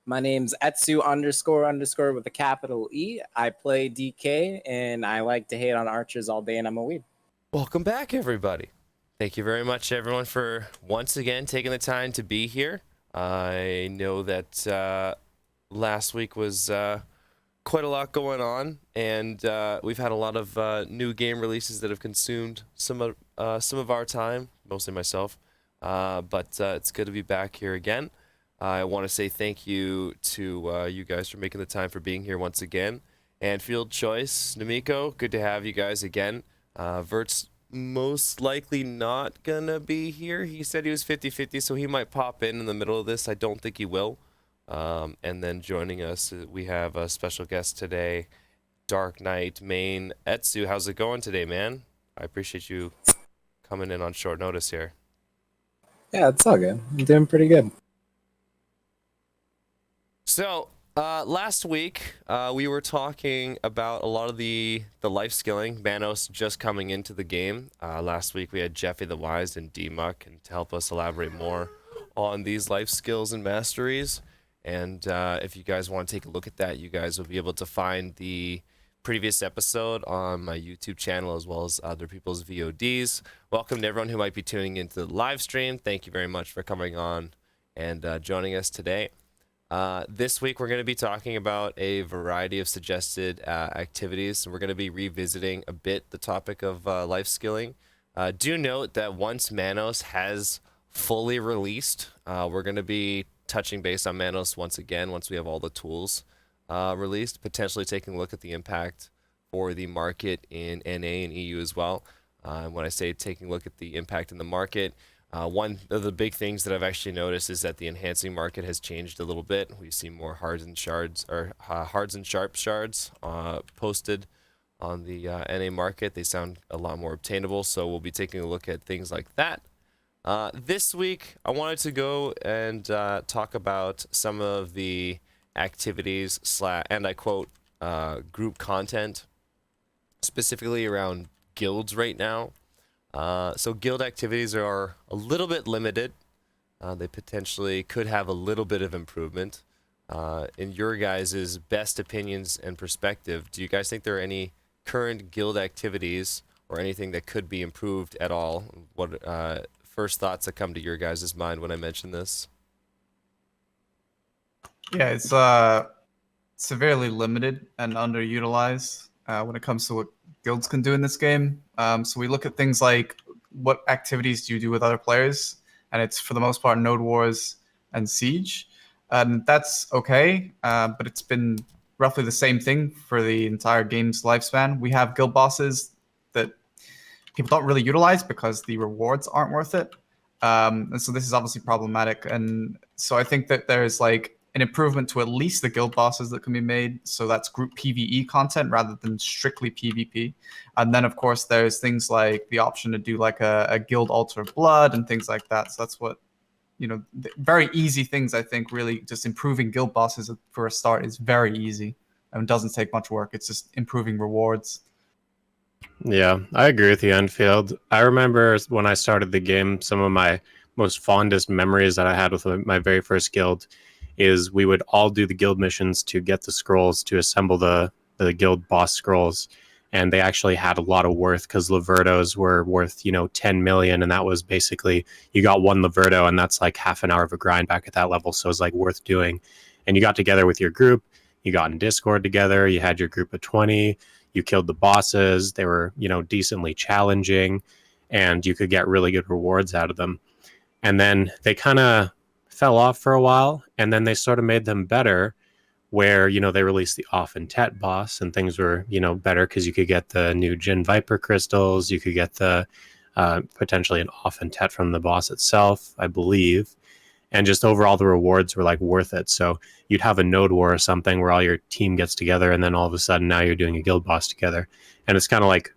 My name's Etsu __ with a capital E. I play DK and I like to hate on archers all day and I'm a weeb. Welcome back, everybody. Thank you very much, everyone, for once again taking the time to be here. I know that last week was quite a lot going on, and we've had a lot of new game releases that have consumed some of our time, mostly myself. But it's good to be back here again. I want to say thank you to you guys for making the time for being here once again. And Field Choice, Namiko, good to have you guys again. Vert's most likely not gonna be here. He said he was 50-50, so he might pop in the middle of this. I don't think he will. And then joining us, we have a special guest today, Dark Knight main Etsu. How's it going today, man? I appreciate you coming in on short notice here. Yeah, it's all good. I'm doing pretty good. So, last week, we were talking about a lot of the life skilling, Manos just coming into the game. Last week, we had Jeffy the Wise and D-Muck and to help us elaborate more on these life skills and masteries. And if you guys want to take a look at that, you guys will be able to find the previous episode on my YouTube channel as well as other people's VODs. Welcome to everyone who might be tuning into the live stream. Thank you very much for coming on and joining us today. This week, we're going to be talking about a variety of suggested activities. We're going to be revisiting a bit the topic of life skilling. Do note that once Manos has fully released, we're going to be touching base on Manos once again, once we have all the tools released, potentially taking a look at the impact for the market in NA and EU as well. When I say taking a look at the impact in the market, one of the big things that I've actually noticed is that the enhancing market has changed a little bit. We see more hards and sharp shards posted on the NA market. They sound a lot more obtainable, so we'll be taking a look at things like that. This week, I wanted to go and talk about some of the activities and I quote, group content, specifically around guilds right now. So guild activities are a little bit limited. They potentially could have a little bit of improvement. In your guys' best opinions and perspective, do you guys think there are any current guild activities or anything that could be improved at all? What first thoughts that come to your guys' mind when I mention this? Yeah, it's severely limited and underutilized when it comes to what guilds can do in this game. So we look at things like what activities do you do with other players, and it's for the most part Node Wars and Siege, and that's okay. But it's been roughly the same thing for the entire game's lifespan. We have guild bosses that people don't really utilize because the rewards aren't worth it. And so this is obviously problematic. And so I think that there's like an improvement to at least the guild bosses that can be made. So that's group PvE content rather than strictly PvP. And then, of course, there's things like the option to do like a guild altar of blood and things like that. So that's what, very easy things, I think, really just improving guild bosses for a start is very easy and doesn't take much work. It's just improving rewards. Yeah, I agree with you, Enfield. I remember when I started the game, some of my most fondest memories that I had with my very first guild is we would all do the guild missions to get the scrolls to assemble the guild boss scrolls. And they actually had a lot of worth because Lavertos were worth, 10 million. And that was basically, you got one Laverto and that's like half an hour of a grind back at that level. So it was like worth doing. And you got together with your group, you got in Discord together, you had your group of 20, you killed the bosses. They were, decently challenging and you could get really good rewards out of them. And then they kind of fell off for a while, and then they sort of made them better where, they released the Off and Tet boss and things were, better because you could get the new Jin Viper crystals, you could get the potentially an Off and Tet from the boss itself, I believe. And just overall the rewards were like worth it. So you'd have a node war or something where all your team gets together and then all of a sudden now you're doing a guild boss together. And it's kind of like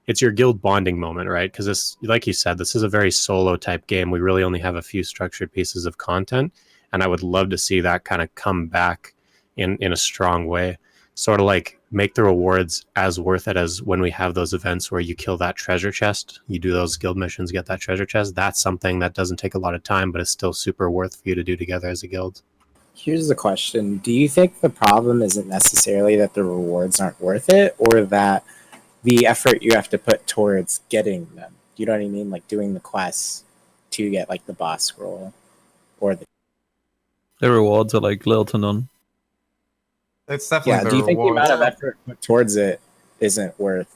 it's your guild bonding moment, right? Because this, like you said, this is a very solo type game. We really only have a few structured pieces of content. And I would love to see that kind of come back in a strong way. Sort of like make the rewards as worth it as when we have those events where you kill that treasure chest, you do those guild missions, get that treasure chest. That's something that doesn't take a lot of time, but it's still super worth for you to do together as a guild. Here's the question. Do you think the problem isn't necessarily that the rewards aren't worth it, or that the effort you have to put towards getting them? You know what I mean? Like doing the quests to get like the boss scroll or the The rewards are like little to none. It's definitely yeah. the Do you think the reward. amount of effort put towards it isn't worth?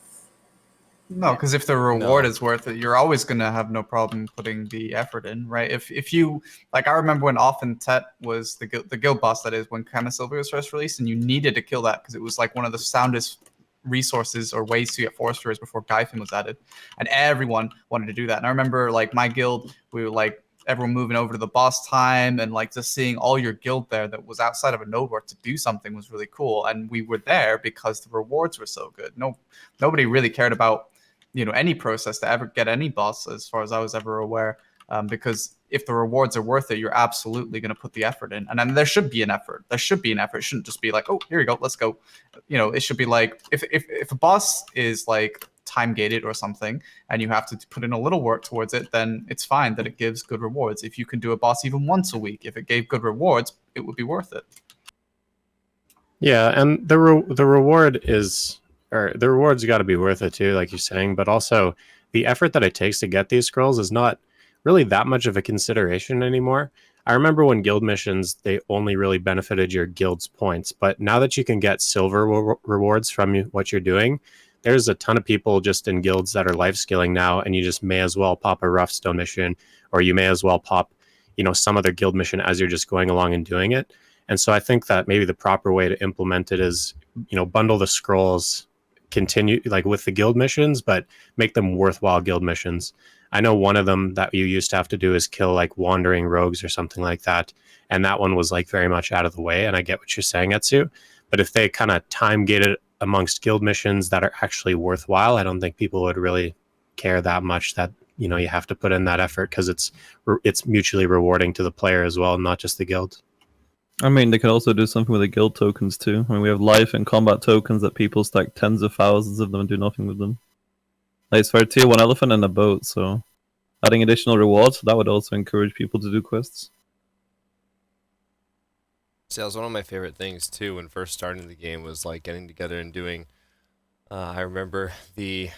No, because if the reward No. is worth it, you're always gonna have no problem putting the effort in, right? If you like, I remember when Offen Tet was the guild boss, that is when Silver was first released, and you needed to kill that because it was like one of the soundest resources or ways to get foresters before Gyfin was added, and everyone wanted to do that. And I remember like my guild, we were like everyone moving over to the boss time, and like just seeing all your guild there that was outside of a node work to do something was really cool. And we were there because the rewards were so good. Nobody really cared about any process to ever get any boss, as far as I was ever aware, because if the rewards are worth it, you're absolutely going to put the effort in. And then there should be an effort. There should be an effort. It shouldn't just be like, oh, here you go, let's go. It should be like, if a boss is like time gated or something, and you have to put in a little work towards it, then it's fine that it gives good rewards. If you can do a boss even once a week, if it gave good rewards, it would be worth it. Yeah, and the reward is, or the reward's got to be worth it too, like you're saying. But also, the effort that it takes to get these scrolls is not really that much of a consideration anymore. I remember when guild missions, they only really benefited your guild's points, but now that you can get silver rewards from what you're doing, there's a ton of people just in guilds that are life skilling now, and you just may as well pop a rough stone mission, or you may as well pop, some other guild mission as you're just going along and doing it. And so I think that maybe the proper way to implement it is, bundle the scrolls, continue like with the guild missions, but make them worthwhile guild missions. I know one of them that you used to have to do is kill like wandering rogues or something like that. And that one was like very much out of the way. And I get what you're saying, Etsu. But if they kind of time gate it amongst guild missions that are actually worthwhile, I don't think people would really care that much that, you have to put in that effort, because it's mutually rewarding to the player as well, not just the guild. I mean, they could also do something with the guild tokens too. I mean, we have life and combat tokens that people stack tens of thousands of them and do nothing with them. Like, it's for a tier 1 elephant and a boat, so adding additional rewards, that would also encourage people to do quests. See, that was one of my favorite things too when first starting the game, was like getting together and doing. I remember the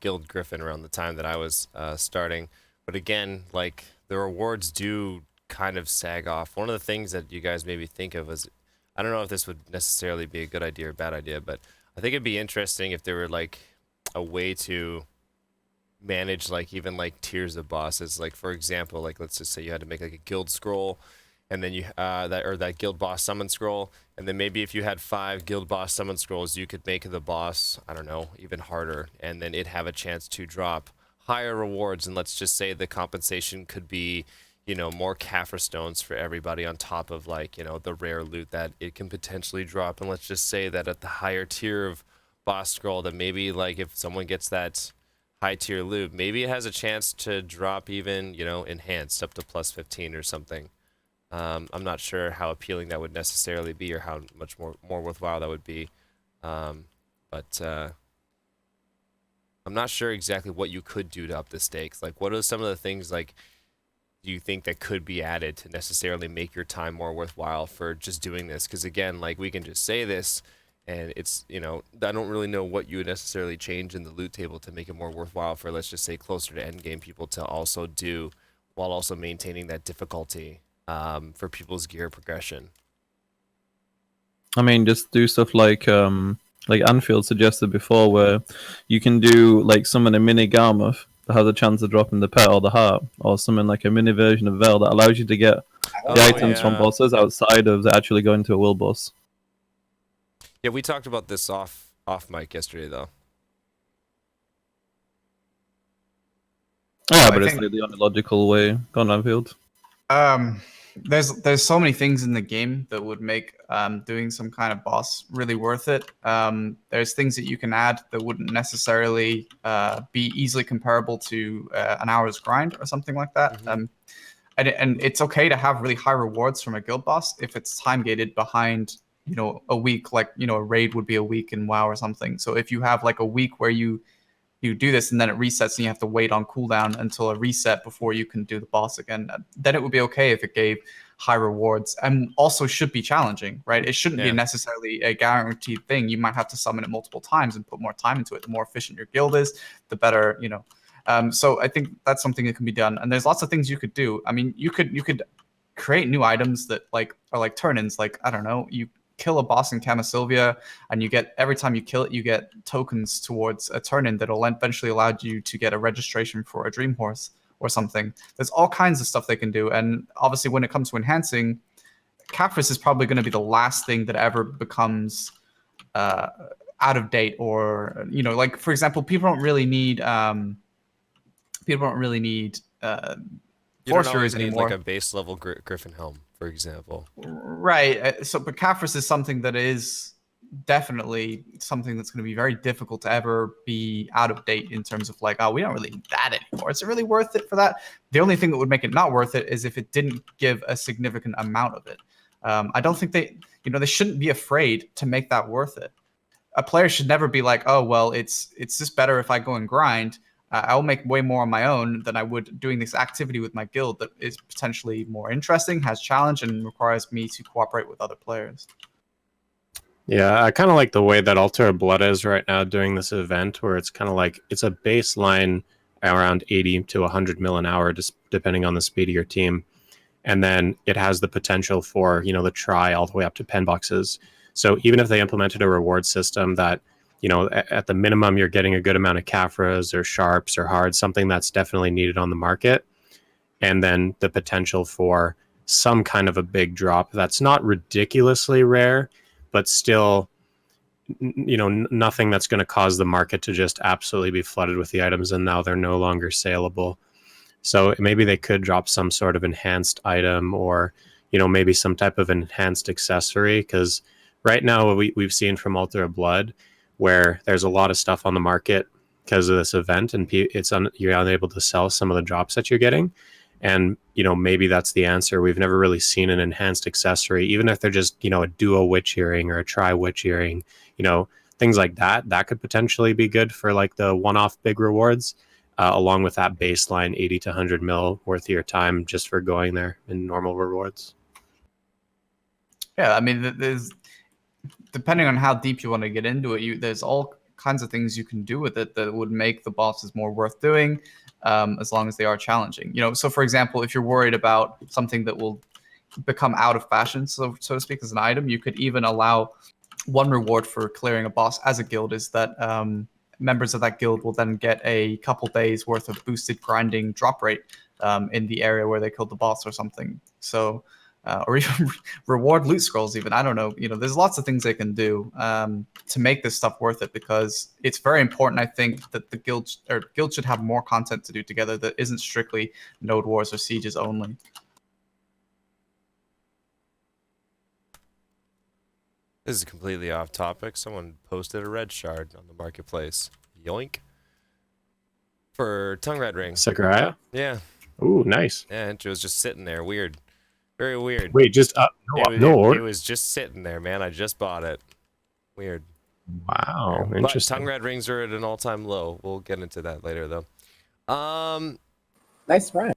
Guild Griffin around the time that I was starting, but again, like the rewards do kind of sag off. One of the things that you guys maybe think of is, I don't know if this would necessarily be a good idea or bad idea, but I think it'd be interesting if there were like a way to manage like even like tiers of bosses. Like for example, like let's just say you had to make like a guild scroll, and then you that guild boss summon scroll, and then maybe if you had 5 guild boss summon scrolls, you could make the boss, I don't know, even harder, and then it'd have a chance to drop higher rewards. And let's just say the compensation could be, more Kaffir stones for everybody on top of like, the rare loot that it can potentially drop. And let's just say that at the higher tier of boss scroll, that maybe like if someone gets that high tier loot, maybe it has a chance to drop even, enhanced up to plus 15 or something. I'm not sure how appealing that would necessarily be, or how much more worthwhile that would be. But I'm not sure exactly what you could do to up the stakes. Like, what are some of the things like do you think that could be added to necessarily make your time more worthwhile for just doing this? Because again, like we can just say this, and it's, I don't really know what you would necessarily change in the loot table to make it more worthwhile for, let's just say, closer to endgame people to also do, while also maintaining that difficulty for people's gear progression. I mean, just do stuff like Anfield suggested before, where you can do like summon a mini Garmoth that has a chance of dropping the pet or the heart, or summon like a mini version of Vel that allows you to get the items from bosses outside of actually going to a world boss. Yeah, we talked about this off mic yesterday, though. Yeah, but it's like the only logical way. Go on, Anfield. There's so many things in the game that would make doing some kind of boss really worth it. There's things that you can add that wouldn't necessarily be easily comparable to an hour's grind or something like that. Mm-hmm. And it's okay to have really high rewards from a guild boss if it's time gated behind, a week, like, a raid would be a week in WoW or something. So if you have like a week where you do this and then it resets and you have to wait on cooldown until a reset before you can do the boss again, then it would be okay if it gave high rewards and also should be challenging, right? It shouldn't be Yeah. necessarily a guaranteed thing. You might have to summon it multiple times and put more time into it. The more efficient your guild is, the better, you know. So I think that's something that can be done. And there's lots of things you could do. I mean, you could create new items that like are like turn-ins. Like, I don't know, you kill a boss in Cama and you get, every time you kill it, you get tokens towards a turn-in that'll eventually allow you to get a registration for a Dream Horse or something. There's all kinds of stuff they can do. And obviously when it comes to enhancing, Caphras is probably going to be the last thing that ever becomes out of date, or, you know, like, for example, people don't really need You don't Force always Furies need anymore. like a base level Griffin helm, for example. Right. So, but Caphras is something that is definitely something that's going to be very difficult to ever be out of date in terms of like, oh, we don't really need that anymore. Is it really worth it for that? The only thing that would make it not worth it is if it didn't give a significant amount of it. I don't think they shouldn't be afraid to make that worth it. A player should never be like, oh, well, it's just better if I go and grind. I'll make way more on my own than I would doing this activity with my guild that is potentially more interesting, has challenge, and requires me to cooperate with other players. Yeah, I kind of like the way that Altar of Blood is right now doing this event, where it's kind of like it's a baseline around 80 to 100 mil an hour, just depending on the speed of your team. And then it has the potential for, you know, the try all the way up to pen boxes. So even if they implemented a reward system that, you know, at the minimum you're getting a good amount of Caphras or Sharps or Hards, something that's definitely needed on the market, and then the potential for some kind of a big drop that's not ridiculously rare, but still, you know, nothing that's going to cause the market to just absolutely be flooded with the items and now they're no longer saleable. So maybe they could drop some sort of enhanced item, or, you know, maybe some type of enhanced accessory, because right now we've seen from Altar of Blood where there's a lot of stuff on the market because of this event, and you're unable to sell some of the drops that you're getting. And, you know, maybe that's the answer. We've never really seen an enhanced accessory, even if they're just, you know, a duo witch earring or a tri witch earring, you know, things like that. That could potentially be good for like the one-off big rewards, along with that baseline 80 to 100 mil worth of your time just for going there in normal rewards. Yeah, I mean, there's, depending on how deep you want to get into it, there's all kinds of things you can do with it that would make the bosses more worth doing, as long as they are challenging. You know, so for example, if you're worried about something that will become out of fashion, so to speak, as an item, you could even allow one reward for clearing a boss as a guild is that members of that guild will then get a couple days worth of boosted grinding drop rate in the area where they killed the boss or something. So, or even reward loot scrolls even. I don't know. You know, there's lots of things they can do to make this stuff worth it, because it's very important, I think, that the guild should have more content to do together that isn't strictly node wars or sieges only. This is completely off topic. Someone posted a red shard on the marketplace. Yoink. For tongue red ring. Sakurai? Yeah. Ooh, nice. Yeah, it was just sitting there. Weird. Very weird. Wait, just It was just sitting there, man. I just bought it. Weird. Wow, But interesting. tongue red rings are at an all-time low. We'll get into that later, though. Nice run.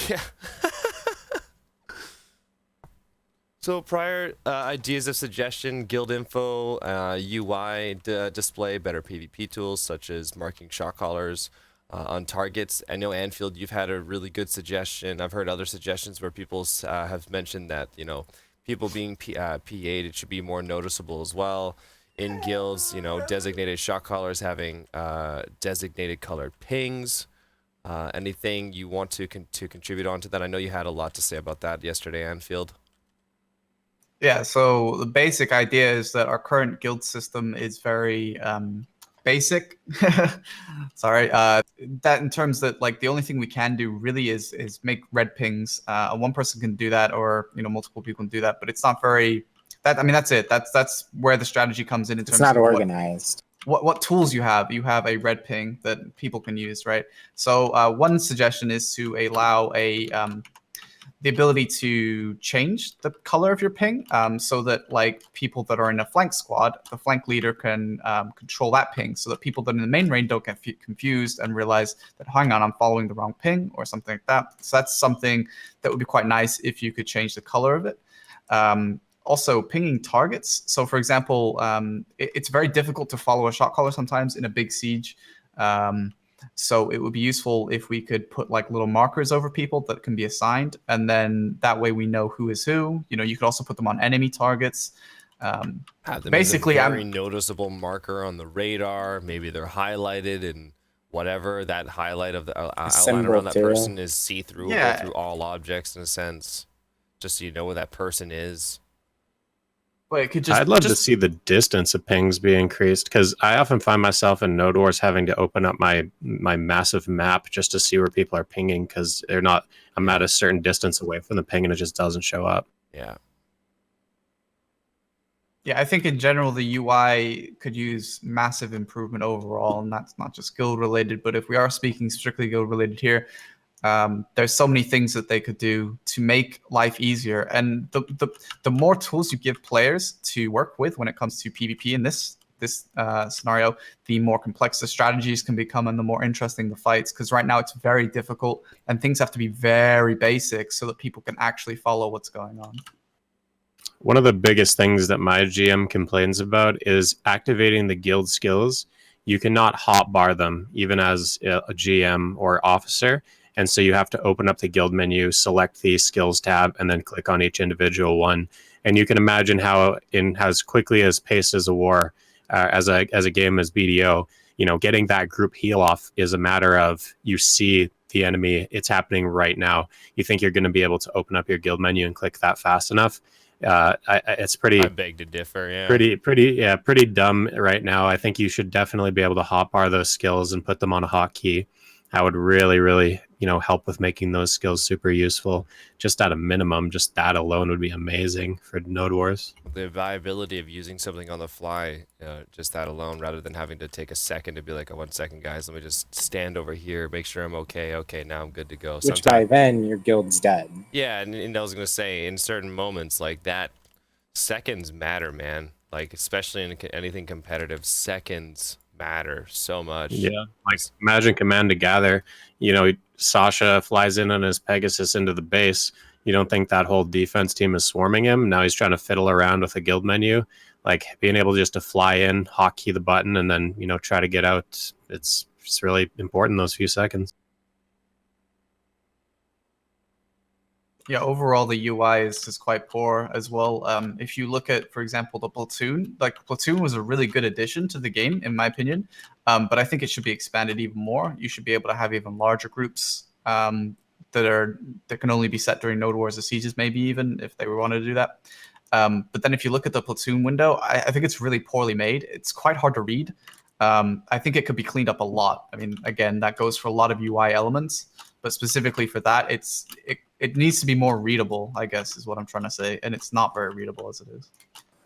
Yeah. So prior ideas of suggestion, guild info, UI display, better PvP tools such as marking shot callers on targets. I know Anfield, you've had a really good suggestion. I've heard other suggestions where people have mentioned that, you know, people being P8, it should be more noticeable as well. In guilds, you know, designated shot callers having designated colored pings. Anything you want to contribute onto that? I know you had a lot to say about that yesterday, Anfield. Yeah, so the basic idea is that our current guild system is very basic. Sorry, that in terms that like the only thing we can do really is make red pings. One person can do that, or you know, multiple people can do that, but it's not very. I mean, that's it. That's where the strategy comes in terms It's not of organized. What tools you have. You have a red ping that people can use, right? So one suggestion is to allow the ability to change the color of your ping, so that like people that are in a flank squad, the flank leader can control that ping, so that people that are in the main lane don't get confused and realize that, hang on, I'm following the wrong ping or something like that. So that's something that would be quite nice if you could change the color of it. Also, pinging targets. So, for example, it's very difficult to follow a shot caller sometimes in a big siege. So it would be useful if we could put like little markers over people that can be assigned, and then that way we know who is who. You know, you could also put them on enemy targets. Have them Basically, as a very noticeable marker on the radar. Maybe they're highlighted, and whatever that highlight of the outline around that person is see-through through all objects in a sense, just so you know where that person is. But it could just, I'd love to see the distance of pings be increased, because I often find myself in Node Wars having to open up my massive map just to see where people are pinging, because they're not. I'm at a certain distance away from the ping and it just doesn't show up. Yeah. Yeah, I think in general the UI could use massive improvement overall, and that's not just guild related. But if we are speaking strictly guild related here, there's so many things that they could do to make life easier, and the more tools you give players to work with when it comes to PvP in this scenario, the more complex the strategies can become and the more interesting the fights. Because right now it's very difficult and things have to be very basic so that people can actually follow what's going on. One of the biggest things that my GM complains about is activating the guild skills. You cannot hotbar them even as a GM or officer. And so you have to open up the guild menu, select the skills tab, and then click on each individual one. And you can imagine how, in as quickly as pace as a war, as a game as BDO, you know, getting that group heal off is a matter of, you see the enemy, it's happening right now. You think you're going to be able to open up your guild menu and click that fast enough? It's pretty. I beg to differ. Yeah. Pretty dumb right now. I think you should definitely be able to hotbar those skills and put them on a hotkey. That would really, you know, help with making those skills super useful. Just at a minimum, just that alone would be amazing for Node Wars. The viability of using something on the fly, just that alone, rather than having to take a second to be like, oh, 1 second, guys, let me just stand over here, make sure I'm okay. Okay, now I'm good to go. Which by then, your guild's dead. Yeah, and I was going to say, in certain moments like that, seconds matter, man. Like, especially in anything competitive, seconds matter so much. Yeah, like imagine Command to Gather. You know, Sasha flies in on his Pegasus into the base. You don't think that whole defense team is swarming him? Now he's trying to fiddle around with a guild menu. Like, being able just to fly in, hotkey the button, and then, you know, try to get out. It's really important, those few seconds. Yeah, overall the UI is quite poor as well. If you look at, for example, the Platoon, like Platoon was a really good addition to the game, in my opinion. But I think it should be expanded even more. You should be able to have even larger groups that can only be set during Node Wars or Sieges, maybe even if they wanted to do that. But then if you look at the Platoon window, I think it's really poorly made. It's quite hard to read. I think it could be cleaned up a lot. I mean, again, that goes for a lot of UI elements, but specifically for that, it needs to be more readable, I guess, is what I'm trying to say, and it's not very readable as it is.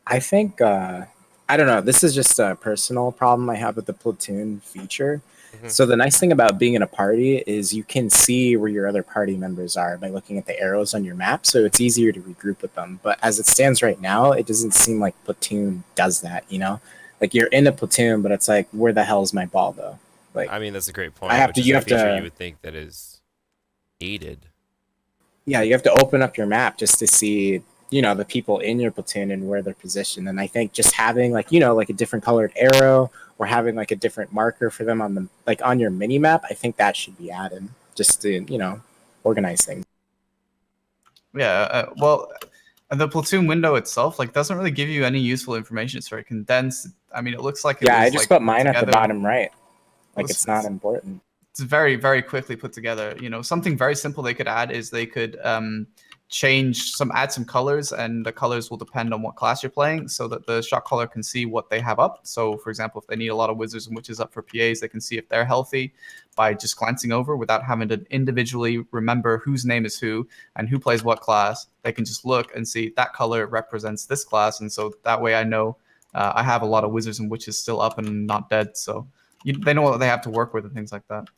I think, I don't know, this is just a personal problem I have with the Platoon feature. Mm-hmm. So the nice thing about being in a party is you can see where your other party members are by looking at the arrows on your map, so it's easier to regroup with them. But as it stands right now, it doesn't seem like Platoon does that, you know? Like, you're in a platoon, but it's like, where the hell's my ball, though? Like, I mean, that's a great point. You would think that is needed. Yeah, you have to open up your map just to see, you know, the people in your platoon and where they're positioned. And I think just having, like, you know, like a different colored arrow or having like a different marker for them on the, like, on your mini map, I think that should be added just to, you know, organize things. Yeah, well, the Platoon window itself, like, doesn't really give you any useful information. It's very condensed. I mean, it looks like I just put mine at the bottom right. Like, it's not important. It's very, very quickly put together. You know, something very simple they could add is they could add some colors, and the colors will depend on what class you're playing, so that the shot caller can see what they have up. So, for example, if they need a lot of wizards and witches up for PAs, they can see if they're healthy by just glancing over without having to individually remember whose name is who and who plays what class. They can just look and see that color represents this class, and so that way I know I have a lot of wizards and witches still up and not dead. So they know what they have to work with and things like that.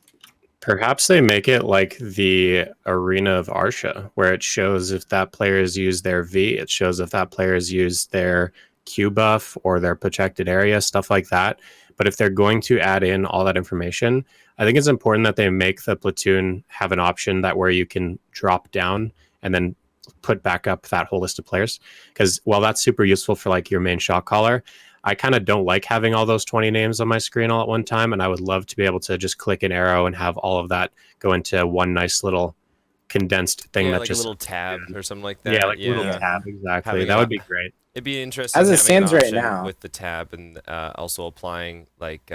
Perhaps they make it like the Arena of Arsha, where it shows if that player has used their V, it shows if that player has used their Q buff or their protected area, stuff like that. But if they're going to add in all that information, I think it's important that they make the platoon have an option that where you can drop down and then put back up that whole list of players. Because while that's super useful for like your main shot caller, I kind of don't like having all those 20 names on my screen all at one time, and I would love to be able to just click an arrow and have all of that go into one nice little condensed thing that like just a little tab or something like that. yeah, like a little tab, exactly. Having That would be great. It'd be interesting As it having stands an right option now. with the tab and also applying like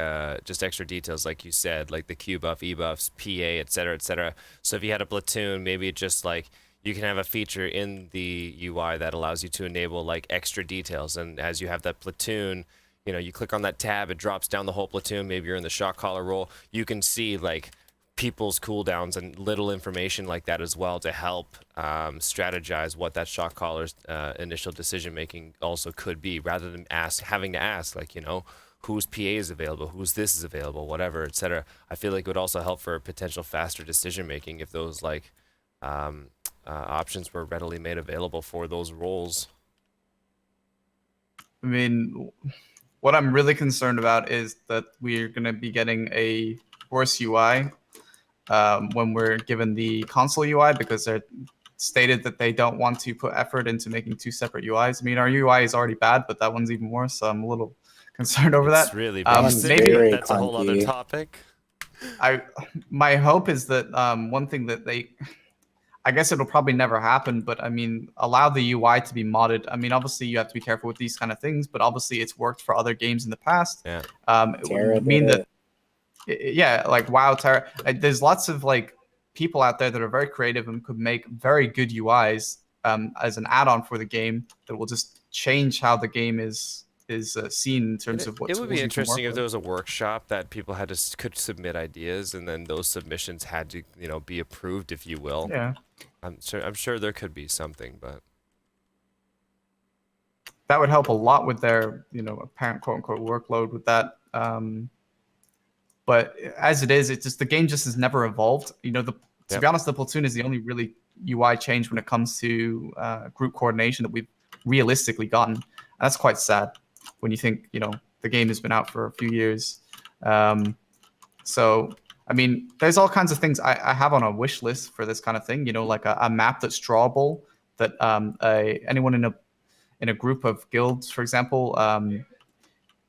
just extra details, like you said, like the Q buff, E buffs, PA, etc., etc. So if you had a platoon, maybe it just like you can have a feature in the UI that allows you to enable like extra details, and as you have that platoon, you know, you click on that tab, it drops down the whole platoon. Maybe you're in the shot caller role, you can see like people's cooldowns and little information like that as well to help strategize what that shot caller's initial decision making also could be, rather than having to ask like, you know, whose PA is available, whose this is available, whatever, etc. I feel like it would also help for potential faster decision making if those like options were readily made available for those roles. I mean, what I'm really concerned about is that we're going to be getting a worse UI when we're given the console UI, because they're stated that they don't want to put effort into making two separate UIs. I mean, our UI is already bad, but that one's even worse, so I'm a little concerned over that. It's really basic, basic, but but very that's a whole other clunky. topic. My hope is that one thing that I guess it'll probably never happen, but I mean, allow the UI to be modded. I mean, obviously you have to be careful with these kind of things, but obviously it's worked for other games in the past. Yeah. It would mean that, yeah, like WoW, Terra. There's lots of like people out there that are very creative and could make very good UIs as an add-on for the game that will just change how the game is seen in terms of what it would be tools you can interesting work if with. there was a workshop that people could submit ideas, and then those submissions had to, you know, be approved, if you will. Yeah. I'm sure there could be something, but That would help a lot with their, you know, apparent quote unquote workload with that. But as it is, it's just the game just has never evolved. You know, to be honest, the platoon is the only really UI change when it comes to group coordination that we've realistically gotten. And that's quite sad when you think, you know, the game has been out for a few years. So, I mean, there's all kinds of things I have on a wish list for this kind of thing. You know, like a map that's drawable, that anyone in a group of guilds, for example,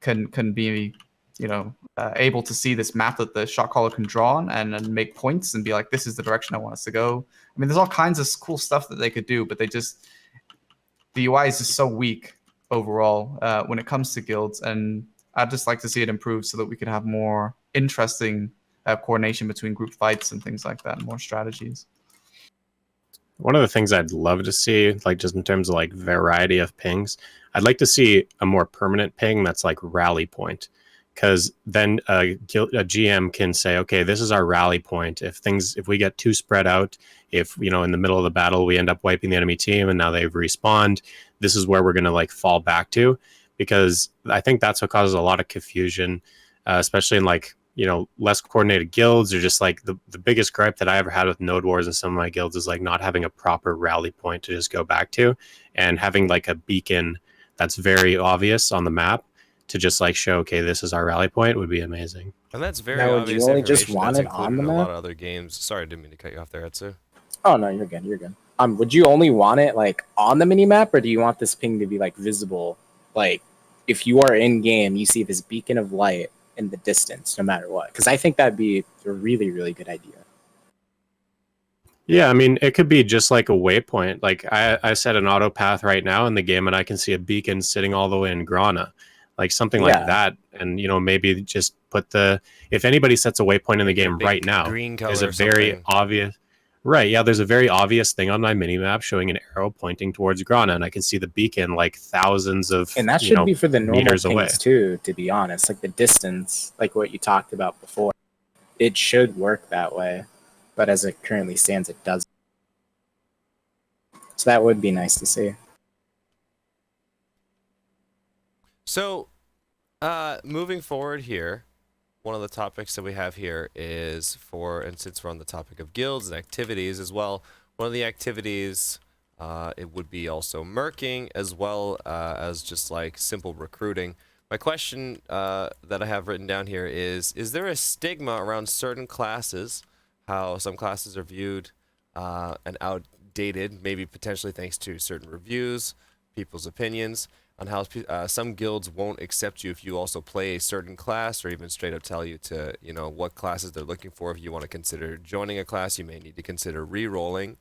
can be, you know, able to see this map that the shot caller can draw on and make points and be like, this is the direction I want us to go. I mean, there's all kinds of cool stuff that they could do, but the UI is just so weak overall when it comes to guilds, and I'd just like to see it improve so that we could have more interesting coordination between group fights and things like that, and more strategies. One of the things I'd love to see, like just in terms of like variety of pings, I'd like to see a more permanent ping that's like rally point, because then a GM can say, okay, this is our rally point. If we get too spread out, if, you know, in the middle of the battle we end up wiping the enemy team and now they've respawned, this is where we're going to like fall back to, because I think that's what causes a lot of confusion, especially in like, you know, less coordinated guilds, or just like the biggest gripe that I ever had with Node Wars and some of my guilds is like not having a proper rally point to just go back to, and having like a beacon that's very obvious on the map to just like show, okay, this is our rally point, would be amazing. And that's very Now, would obvious you only just information want that's it on included the in a lot map? of other games. Sorry, I didn't mean to cut you off there, Etsu. Oh no, you're good. You're good. Would you only want it like on the mini map, or do you want this ping to be like visible? Like, if you are in game, you see this beacon of light in the distance, no matter what. Because I think that'd be a really, really good idea. Yeah, I mean, it could be just like a waypoint. Like I set an auto path right now in the game, and I can see a beacon sitting all the way in Grana, like something like that. And, you know, maybe just put if anybody sets a waypoint in the game right now, green color there's a or very something. obvious. Right, yeah, there's a very obvious thing on my mini map showing an arrow pointing towards Grana, and I can see the beacon like thousands of, And that should be for the normal meters pings away. too, to be honest. Like the distance, like what you talked about before, it should work that way. But as it currently stands, it doesn't. So that would be nice to see. So, moving forward here, one of the topics that we have here is and since we're on the topic of guilds and activities as well, one of the activities, it would be also merking as well as just like simple recruiting. My question that I have written down here is there a stigma around certain classes, how some classes are viewed and outdated, maybe potentially thanks to certain reviews, people's opinions, on how some guilds won't accept you if you also play a certain class, or even straight up tell you to, what classes they're looking for. If you want to consider joining a class, you may need to consider re-rolling.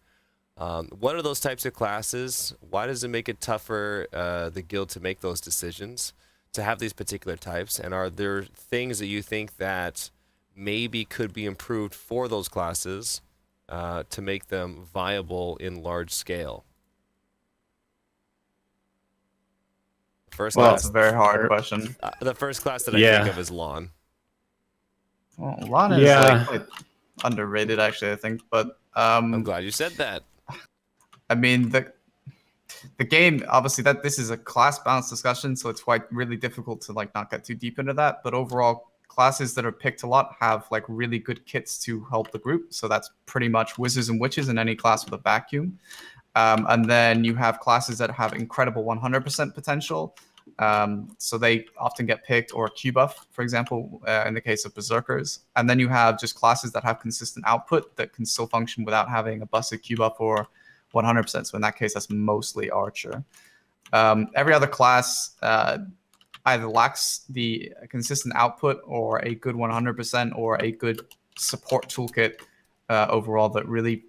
What are those types of classes? Why does it make it tougher, the guild, to make those decisions, to have these particular types? And are there things that you think that maybe could be improved for those classes to make them viable in large scale? That's a very hard question. The first class that I think of is Lawn. Well, Lawn is like quite underrated, actually, I think. But I'm glad you said that. I mean, the game, obviously, that this is a class balance discussion, so it's quite really difficult to like not get too deep into that. But overall, classes that are picked a lot have like really good kits to help the group. So that's pretty much wizards and witches in any class with a vacuum. And then you have classes that have incredible 100% potential. So they often get picked, or Q buff, for example, in the case of Berserkers. And then you have just classes that have consistent output that can still function without having a busted Q buff or 100%. So in that case, that's mostly Archer. Every other class either lacks the consistent output or a good 100% or a good support toolkit overall that really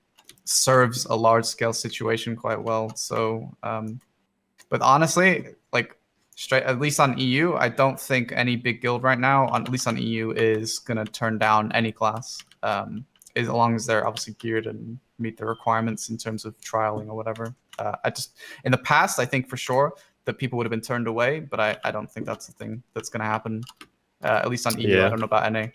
serves a large scale situation quite well. So, but honestly, like at least on EU, I don't think any big guild right now, at least on EU, is gonna turn down any class, as long as they're obviously geared and meet the requirements in terms of trialing or whatever. In the past, I think for sure that people would have been turned away, but I don't think that's the thing that's gonna happen, at least on EU. I don't know about NA.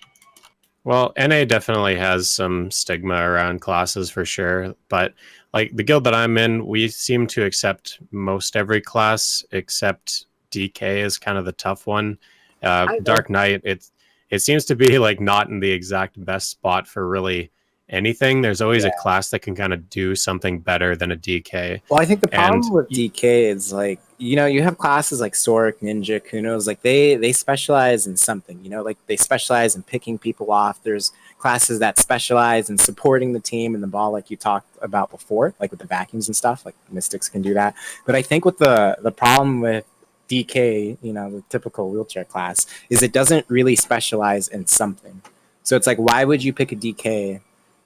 Well, NA definitely has some stigma around classes for sure, but like the guild that I'm in, we seem to accept most every class except DK is kind of the tough one. Dark Knight, it seems to be like not in the exact best spot for really anything. There's always a class that can kind of do something better than a DK. Well, I think the problem with DK is like, you have classes like Sork, Ninja, Kunos, like they specialize in something, like they specialize in picking people off. There's classes that specialize in supporting the team and the ball, like you talked about before, like with the vacuums and stuff, like Mystics can do that. But I think with the problem with DK, the typical wheelchair class, is it doesn't really specialize in something. So it's like, why would you pick a DK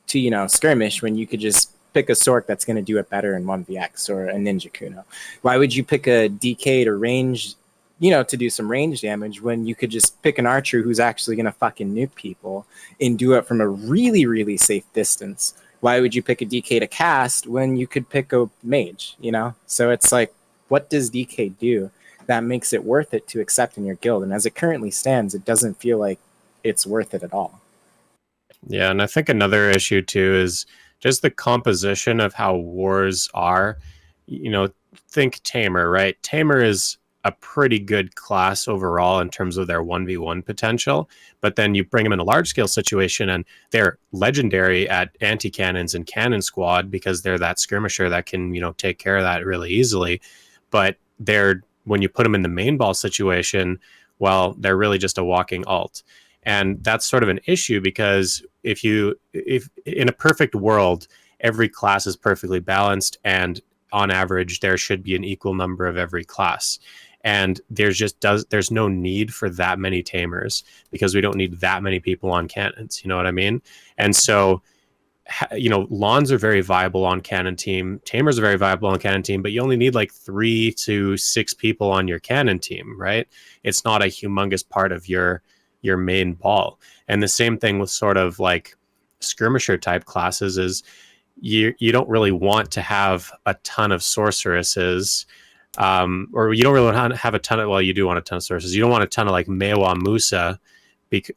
to, skirmish when you could just pick a Sork that's going to do it better in 1vx, or a Ninja Kuno? Why would you pick a DK to range, to do some range damage when you could just pick an Archer who's actually going to fucking nuke people and do it from a really, really safe distance? Why would you pick a DK to cast when you could pick a mage, So it's like, what does DK do that makes it worth it to accept in your guild? And as it currently stands, it doesn't feel like it's worth it at all. Yeah, and I think another issue too is just the composition of how wars are. Think Tamer, right? Tamer is a pretty good class overall in terms of their 1v1 potential, but then you bring them in a large scale situation and they're legendary at anti-cannons and cannon squad because they're that skirmisher that can, take care of that really easily. But when you put them in the main ball situation, well, they're really just a walking alt. And that's sort of an issue because if in a perfect world, every class is perfectly balanced, and on average, there should be an equal number of every class. And there's no need for that many tamers because we don't need that many people on cannons. You know what I mean? And so, lawns are very viable on cannon team. Tamers are very viable on cannon team, but you only need like 3 to 6 people on your cannon team, right? It's not a humongous part of your main ball. And the same thing with sort of like skirmisher type classes is you don't really want to have a ton of sorceresses, or you don't really want to have a ton of, well, you do want a ton of sorceresses. You don't want a ton of like Mewa Musa,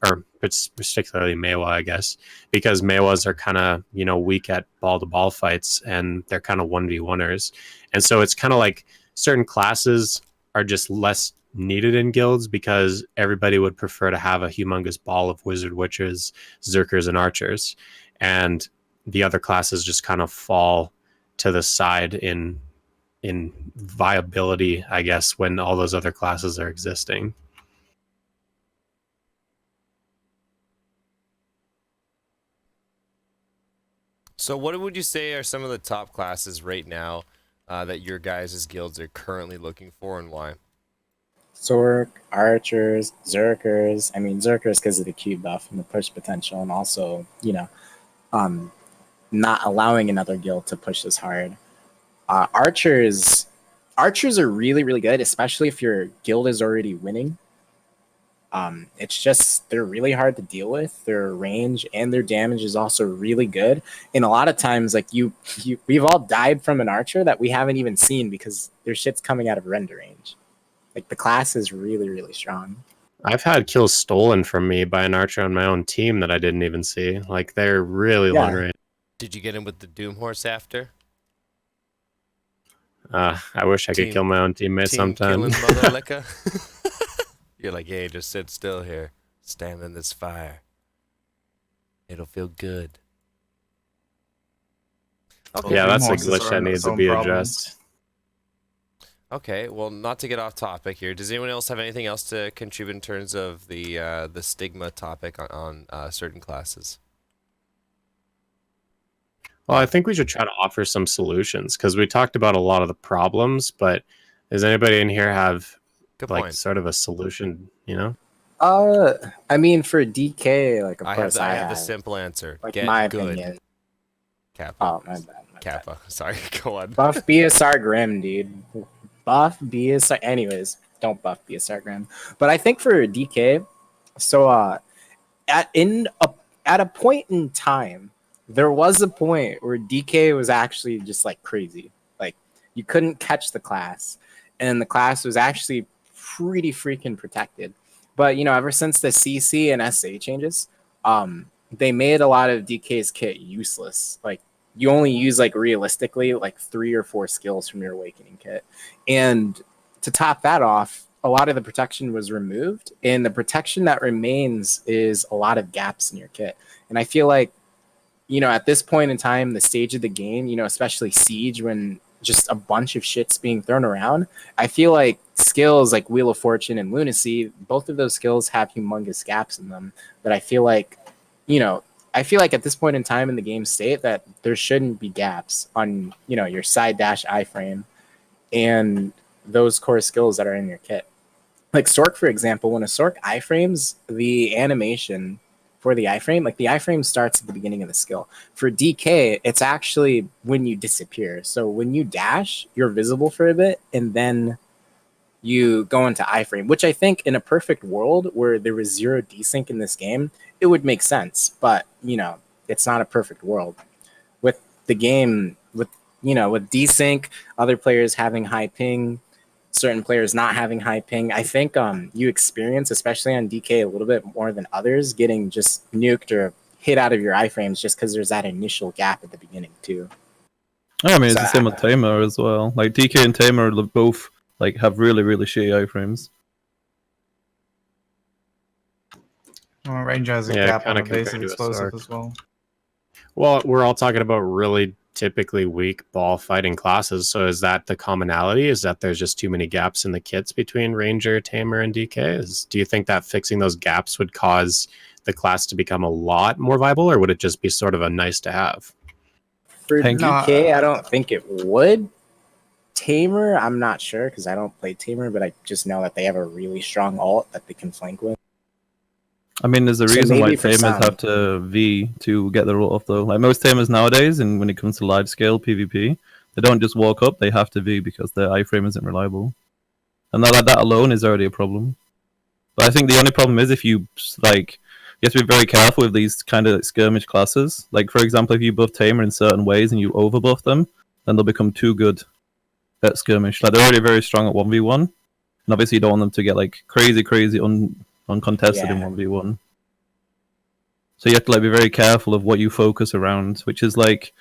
or particularly Mewa, I guess, because Mewas are kind of, weak at ball-to-ball fights, and they're kind of 1v1ers. And so it's kind of like certain classes are just less needed in guilds because everybody would prefer to have a humongous ball of wizard witches, zerkers, and archers, and the other classes just kind of fall to the side in viability, I guess, when all those other classes are existing. So what would you say are some of the top classes right now that your guys' guilds are currently looking for, and why? Sork, archers, Zerkers. I mean, Zerkers because of the Q buff and the push potential, and also, not allowing another guild to push as hard. Archers are really, really good, especially if your guild is already winning. It's just they're really hard to deal with. Their range and their damage is also really good. And a lot of times, like we've all died from an archer that we haven't even seen because their shit's coming out of render range. Like the class is really, really strong. I've had kills stolen from me by an archer on my own team that I didn't even see. Like they're really long range. Did you get him with the Doom Horse after? I wish I could kill my own teammate sometime. You're like, hey, just sit still here. Stand in this fire. It'll feel good. Okay. Yeah, that's a glitch that needs to be addressed. Okay, well, not to get off topic here. Does anyone else have anything else to contribute in terms of the stigma topic on certain classes? Well, I think we should try to offer some solutions because we talked about a lot of the problems, but does anybody in here have sort of a solution, I mean, for DK, like, of course I have a simple answer. Like, get my good. opinion. Kappa. Oh, my bad. Kappa. Sorry, go on. Buff BSR Grim, dude. Buff BSR. Anyways, don't buff BSR Grim. But I think for DK, so at a point in time, there was a point where DK was actually just like crazy. Like you couldn't catch the class, and the class was actually pretty freaking protected. But ever since the CC and SA changes, they made a lot of DK's kit useless. Like you only use like realistically like 3 or 4 skills from your awakening kit, and to top that off, a lot of the protection was removed, and the protection that remains is a lot of gaps in your kit. And I feel like at this point in time, the stage of the game, especially Siege, when just a bunch of shit's being thrown around, I feel like skills like Wheel of Fortune and Lunacy, both of those skills have humongous gaps in them. But I feel like, at this point in time in the game state that there shouldn't be gaps on, your side dash iframe and those core skills that are in your kit. Like Sork, for example, when a Sork iframes, the animation for the iframe, like the iframe starts at the beginning of the skill. For DK, it's actually when you disappear. So when you dash, you're visible for a bit, and then you go into iframe, which I think in a perfect world where there was 0 desync in this game, it would make sense. But, it's not a perfect world. With the game, with desync, other players having high ping, certain players not having high ping, I think you experience, especially on DK, a little bit more than others, getting just nuked or hit out of your iframes just because there's that initial gap at the beginning too. I mean, it's the same with Tamer as well. Like DK and Tamer both like have really, really shitty iframes. Well, Ranger has a gap on a basic explosive as well. Well, we're all talking about really typically weak ball fighting classes. So is that the commonality? Is that there's just too many gaps in the kits between Ranger, Tamer, and DK? Do you think that fixing those gaps would cause the class to become a lot more viable, or would it just be sort of a nice to have? For DK, I don't think it would. Tamer, I'm not sure because I don't play Tamer, but I just know that they have a really strong ult that they can flank with. I mean, there's a reason why Tamers have to V to get their ult off, though. Like most Tamers nowadays, and when it comes to large scale PvP, they don't just walk up; they have to V because their iframe isn't reliable, and that alone is already a problem. But I think the only problem is if you have to be very careful with these kind of skirmish classes. Like for example, if you buff Tamer in certain ways and you overbuff them, then they'll become too good at skirmish. Like they're already very strong at 1v1, and obviously you don't want them to get like crazy uncontested in 1v1. So you have to be very careful of what you focus around, which is like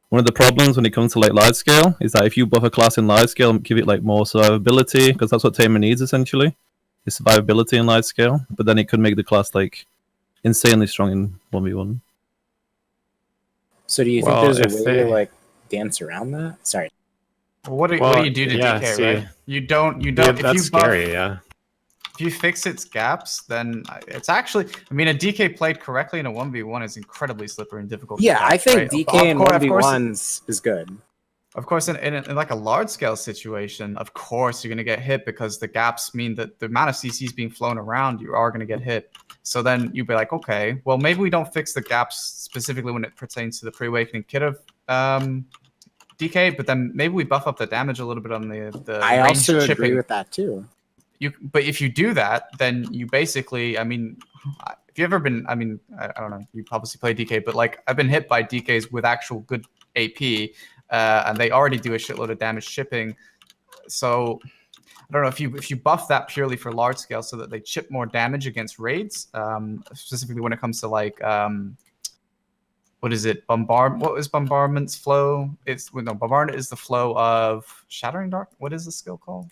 one of the problems when it comes to like large scale is that if you buff a class in large scale and give it like more survivability, because that's what Tamer needs essentially, its survivability in large scale, but then it could make the class like insanely strong in 1v1. So do you Well, think there's if a way they- to like dance around that? Sorry. Well, what do Well, you do to yeah, DK, see, right? You don't. Yeah, If that's you buff, scary. Yeah. if you fix its gaps, then it's actually. I mean, a DK played correctly in a 1v1 is incredibly slippery and difficult. to Yeah, I catch, think right? DK in Of 1v1s is good. Of course, in like a large scale situation, of course you're going to get hit because the gaps mean that the amount of CCs being flown around, you are going to get hit. So then you'd be like, okay, well maybe we don't fix the gaps specifically when it pertains to the pre-awakening kit of DK, but then maybe we buff up the damage a little bit on the I range also chipping. agree with that too. But if you do that, then you basically, I mean, if you've ever been, I mean, I don't know, you obviously play DK, but like I've been hit by DKs with actual good AP, and they already do a shitload of damage shipping. So I don't know if you buff that purely for large scale so that they chip more damage against raids, specifically when it comes to like what is it? What is bombardment's flow? Bombardment is the flow of Shattering Dark. What is the skill called?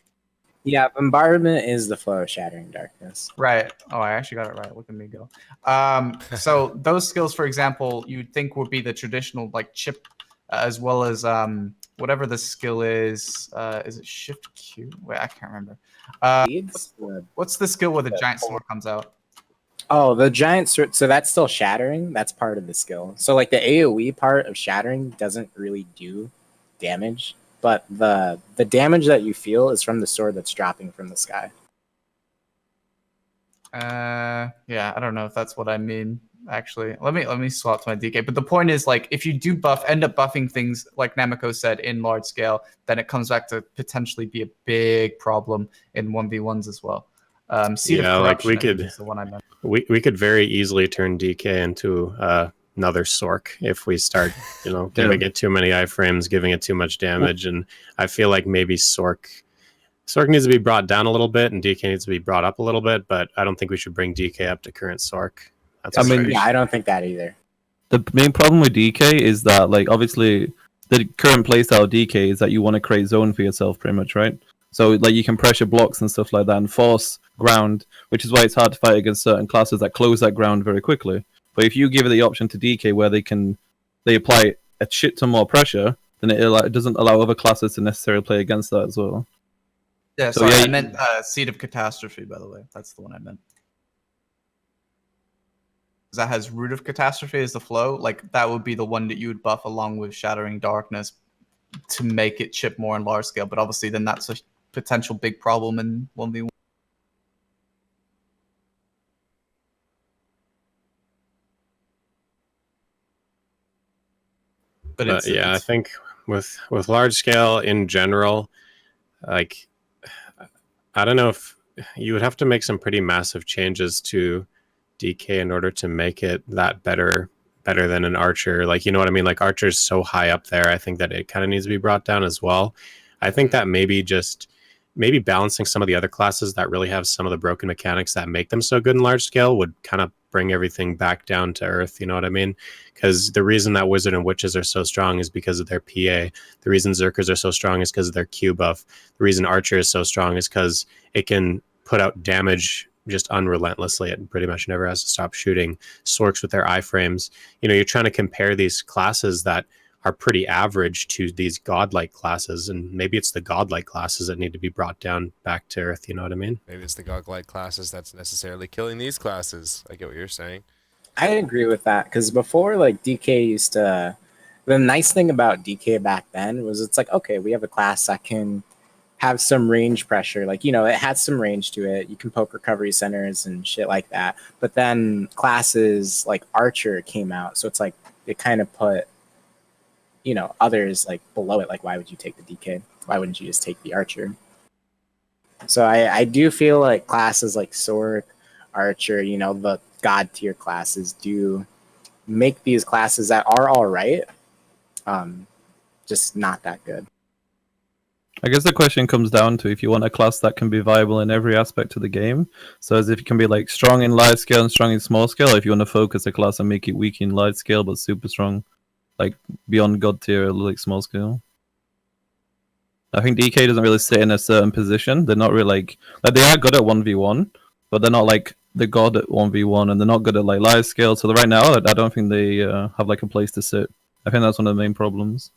Yeah, bombardment is the flow of shattering darkness. Right. Oh, I actually got it right. Look at me go. So those skills, for example, you'd think would be the traditional like chip, as well as whatever the skill is. Is it Shift Q? Wait, I can't remember. What's the skill where the giant sword comes out? Oh, the giant sword. So that's still shattering. That's part of the skill. So like the AoE part of shattering doesn't really do damage, but the damage that you feel is from the sword that's dropping from the sky. Yeah, I don't know if that's what I mean. Actually, let me swap to my DK. But the point is, like, if you do end up buffing things, like Namiko said, in large scale, then it comes back to potentially be a big problem in 1v1s as well. Seed of Corruption, like is the one I meant. We could very easily turn DK into another Sork if we start, giving it too many iframes, giving it too much damage, and I feel like maybe Sork needs to be brought down a little bit, and DK needs to be brought up a little bit, but I don't think we should bring DK up to current Sork. Yeah, I don't think that either. The main problem with DK is that, like, obviously, the current playstyle of DK is that you want to create zone for yourself, pretty much, right? So, like, you can pressure blocks and stuff like that and force ground, which is why it's hard to fight against certain classes that close that ground very quickly. But if you give it the option to DK where they apply a shit ton more pressure, then it doesn't allow other classes to necessarily play against that as well. Yeah, So, sorry, yeah, I meant Seed of Catastrophe, by the way. That's the one I meant. That has Root of Catastrophe as the flow. Like, that would be the one that you would buff along with Shattering Darkness to make it chip more in large scale. But obviously, then that's a potential big problem in 1v1. But yeah, I think with large scale in general, like, I don't know if you would have to make some pretty massive changes to DK in order to make it that better than an Archer. Like, you know what I mean? Like, Archer's so high up there. I think that it kind of needs to be brought down as well. I think that maybe balancing some of the other classes that really have some of the broken mechanics that make them so good in large scale would kind of bring everything back down to earth. You know what I mean? Because the reason that Wizard and Witches are so strong is because of their PA. The reason Zerkers are so strong is because of their Q buff. The reason Archer is so strong is because it can put out damage just unrelentlessly. It pretty much never has to stop shooting. Sorks with their iframes. You're trying to compare these classes that are pretty average to these godlike classes, and maybe it's the godlike classes that need to be brought down back to earth. You know what I mean? Maybe it's the godlike classes that's necessarily killing these classes. I get what you're saying. I agree with that, because before, like, DK used to... The nice thing about DK back then was it's like, okay, we have a class that can have some range pressure. Like, it has some range to it. You can poke recovery centers and shit like that. But then classes like Archer came out, so it's like it kind of put, others like below it. Like, why would you take the DK? Why wouldn't you just take the Archer? So I do feel like classes like Sword, Archer, the god tier classes do make these classes that are all right, just not that good. I guess the question comes down to if you want a class that can be viable in every aspect of the game. So as if it can be like strong in large scale and strong in small scale, or if you want to focus a class and make it weak in large scale but super strong, like beyond god tier, like small scale. I think DK doesn't really sit in a certain position. They're not really like they are good at 1v1, but they're not like the god at 1v1, and they're not good at like live scale. So right now, I don't think they have like a place to sit. I think that's one of the main problems,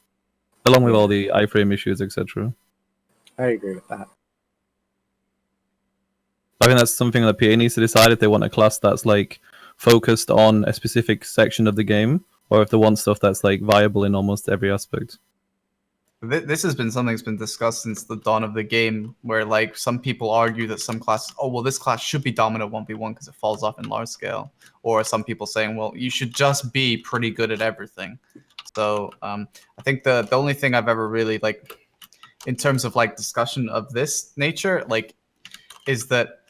along with all the iframe issues, etc. I agree with that. I think that's something that PA needs to decide if they want a class that's like focused on a specific section of the game, or if they want stuff that's like viable in almost every aspect. This has been something that's been discussed since the dawn of the game, where like some people argue that some classes, oh well, this class should be dominant 1v1 because it falls off in large scale, or some people saying, well, you should just be pretty good at everything. So I think the only thing I've ever really like, in terms of like discussion of this nature, like, is that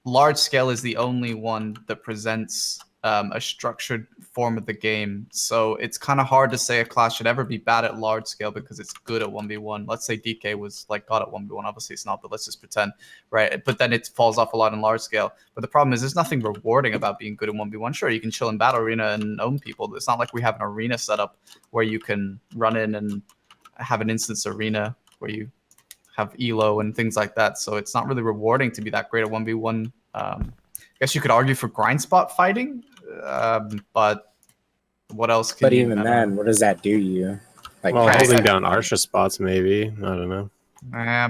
large scale is the only one that presents a structured form of the game. So it's kind of hard to say a class should ever be bad at large scale because it's good at 1v1. Let's say DK was like god at 1v1. Obviously it's not, but let's just pretend, right? But then it falls off a lot in large scale. But the problem is there's nothing rewarding about being good at 1v1. Sure, you can chill in battle arena and own people. It's not like we have an arena setup where you can run in and have an instance arena where you have elo and things like that. So it's not really rewarding to be that great at 1v1. I guess you could argue for grind spot fighting, but what else can But you, even then, what does that do you? Like, Well, I- holding down Arsha spots, maybe. I don't know.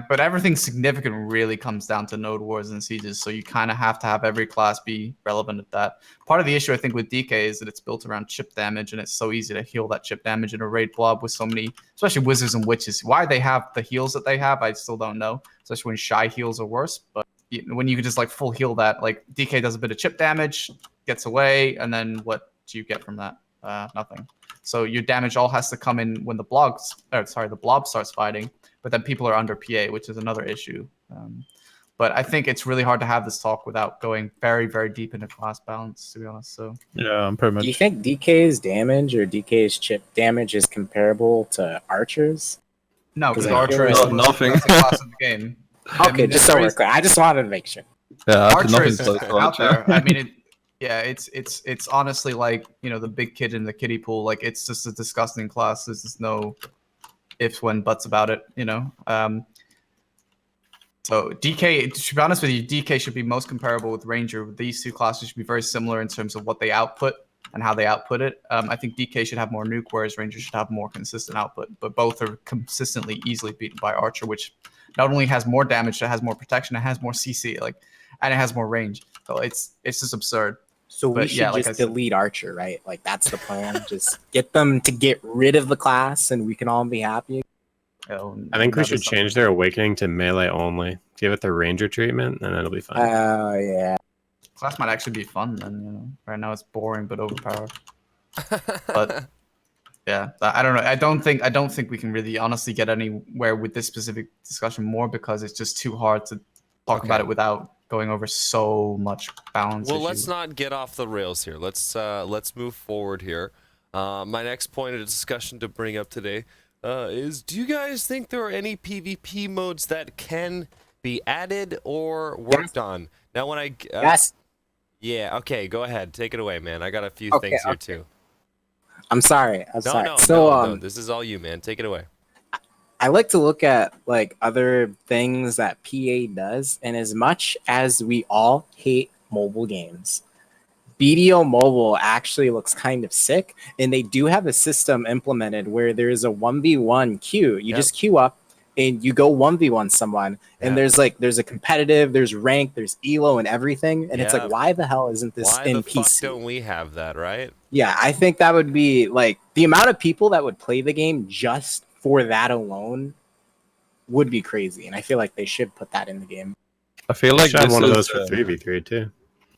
but everything significant really comes down to node wars and sieges, so you kind of have to have every class be relevant at that. Part of the issue, I think, with DK is that it's built around chip damage, and it's so easy to heal that chip damage in a raid blob with so many, especially wizards and witches. Why they have the heals that they have, I still don't know, especially when shy heals are worse, but when you could just like full heal that, like DK does a bit of chip damage, gets away, and then what do you get from that? Nothing. So your damage all has to come in when the blob starts fighting, but then people are under PA, which is another issue. But I think it's really hard to have this talk without going very, very deep into class balance, to be honest. So Yeah, pretty much. do you think DK's damage or DK's chip damage is comparable to Archer's? no, because I feel Archer is like- the most Nothing. expensive class in the game. I Okay, mean, just so there we're is- clear. I just wanted to make sure. Yeah, Archer nothing's is close to out Archer. there. I mean, it's honestly like, you know, the big kid in the kiddie pool. Like, it's just a disgusting class. There's just no ifs, when, buts about it, you know. So DK, to be honest with you, DK should be most comparable with Ranger. These two classes should be very similar in terms of what they output and how they output it. I think DK should have more nuke, whereas Ranger should have more consistent output. But both are consistently easily beaten by Archer, which not only has more damage, it has more protection, it has more CC, like, and it has more range. So it's just absurd. So we But should yeah, like just I said- delete Archer, right? Like, that's the plan. Just get them to get rid of the class, and we can all be happy. I think we should change their awakening to melee only. Give it the ranger treatment, and it'll be fine. Oh yeah. Class might actually be fun then, you know. Right now it's boring but overpowered. But yeah, I don't know. I don't think we can really honestly get anywhere with this specific discussion more because it's just too hard to talk about it without going over so much balance. Well, issues. let's not get off the rails here. Let's move forward here. My next point of discussion to bring up today is: do you guys think there are any PvP modes that can be added or worked on? Now, when I Yes. yeah, okay, go ahead, take it away, man. I got a few Okay, things here okay. too. I'm sorry. I'm No, sorry. no, So no, this is all you, man. Take it away. I like to look at like other things that PA does, and as much as we all hate mobile games, BDO Mobile actually looks kind of sick, and they do have a system implemented where there's a 1v1 queue. You Yep. just queue up and you go 1v1 someone, and Yeah. there's a competitive, there's rank, there's elo and everything, and it's Yeah. like, why the hell isn't this Why in the fuck PC? don't we have that, right? Yeah, I think that would be like the amount of people that would play the game just for that alone would be crazy, and I feel like they should put that in the game. I feel Like like should have this one of is, those for 3v3 too.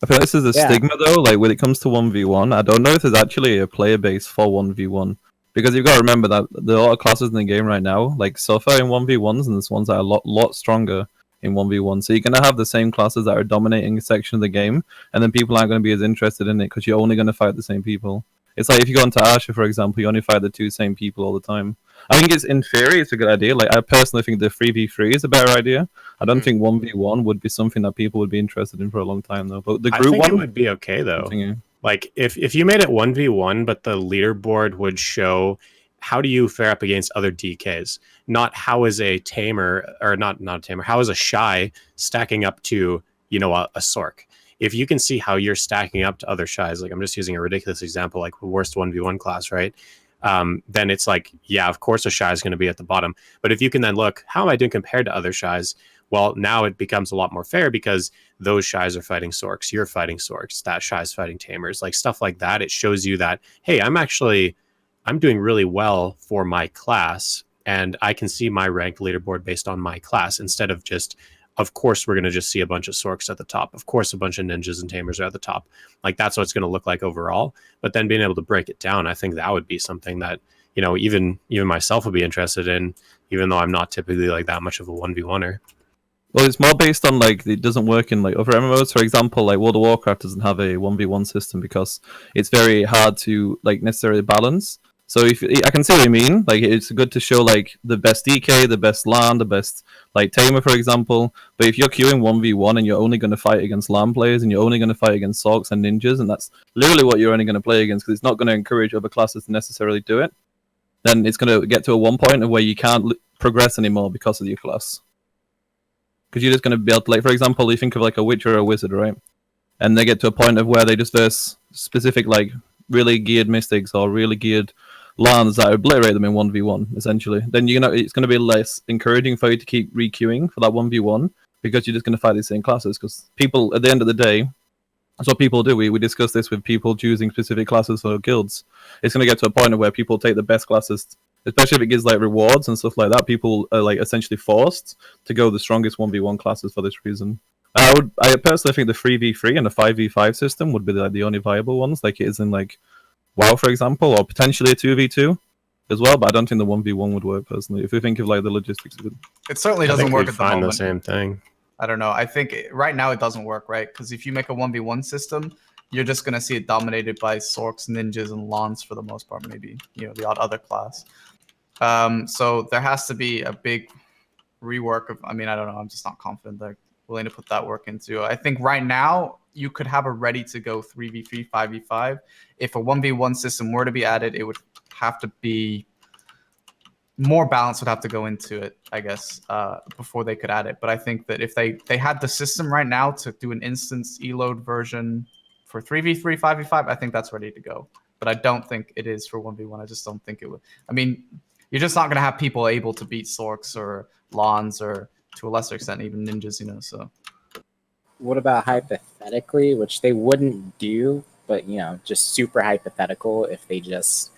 I feel this is a Yeah. stigma though. Like when it comes to 1v1, I don't know if there's actually a player base for 1v1 because you've got to remember that there are a lot of classes in the game right now, like suffer in 1v1s, and there's ones that are a lot stronger in 1v1. So you're gonna have the same classes that are dominating a section of the game, and then people aren't going to be as interested in it because you're only going to fight the same people. It's like if you go into Asha, for example, you only fight the two same people all the time. I think it's in theory, it's a good idea. Like I personally think the 3v3 is a better idea. I don't think 1v1 would be something that people would be interested in for a long time though. But the I group think it one would be okay though. something, Like if you made it 1v1, but the leaderboard would show how do you fare up against other DKs? Not how is a tamer, or not a tamer, how is a shy stacking up to, you know, a Sork? If you can see how you're stacking up to other shies, like I'm just using a ridiculous example, like the worst 1v1 class, right? Then it's like, yeah, of course a shy is going to be at the bottom. But if you can then look, how am I doing compared to other shies? Well, now it becomes a lot more fair because those shies are fighting Sorks, you're fighting Sorks, that shy's fighting tamers, like stuff like that. It shows you that, hey, I'm doing really well for my class, and I can see my ranked leaderboard based on my class instead of just, of course, we're going to just see a bunch of Sorks at the top. Of course, a bunch of ninjas and tamers are at the top. Like, that's what it's going to look like overall. But then being able to break it down, I think that would be something that, you know, even myself would be interested in, even though I'm not typically like that much of a 1v1er. Well, it's more based on like it doesn't work in like other MMOs. For example, like World of Warcraft doesn't have a 1v1 system because it's very hard to like necessarily balance. So if I can see what you mean, like it's good to show like the best DK, the best LAN, the best like tamer, for example. But if you're queuing 1v1 and you're only going to fight against LAN players and you're only going to fight against Sorks and ninjas, and that's literally what you're only going to play against because it's not going to encourage other classes to necessarily do it, then it's going to get to a one point of where you can't progress anymore because of your class. Because you're just going to be able to, like, for example, you think of like a witch or a wizard, right? And they get to a point of where they just verse specific, like, really geared mystics or really geared LANs that obliterate them in 1v1, essentially. Then it's going to be less encouraging for you to keep re-queuing for that 1v1 because you're just going to fight the same classes. Because people, at the end of the day, that's what people do. We discuss this with people choosing specific classes for guilds. It's going to get to a point of where people take the best classes, especially if it gives like rewards and stuff like that. People are like essentially forced to go the strongest 1v1 classes for this reason. I personally think the 3v3 and the 5v5 system would be like the only viable ones, like it is in like WoW, for example, or potentially a 2v2 as well. But I don't think the 1v1 would work personally. If you think of like the logistics of it, It certainly doesn't work at the moment. The same thing. I don't know. I think right now it doesn't work, right? Because if you make a 1v1 system, you're just going to see it dominated by Sorks, ninjas, and Lans for the most part, maybe, you know, the odd other class. So there has to be a big rework of, I mean, I don't know. I'm just not confident they're willing to put that work into. I think right now you could have a ready-to-go 3v3, 5v5. If a 1v1 system were to be added, it would have to be more balance would have to go into it, I guess, before they could add it. But I think that if they had the system right now to do an instance eload version for 3v3, 5v5, I think that's ready to go. But I don't think it is for 1v1. I just don't think it would. I mean, you're just not going to have people able to beat Sorks or Lans or, to a lesser extent, even ninjas, you know, so. What about hypothetically, which they wouldn't do, but, you know, just super hypothetical, if they just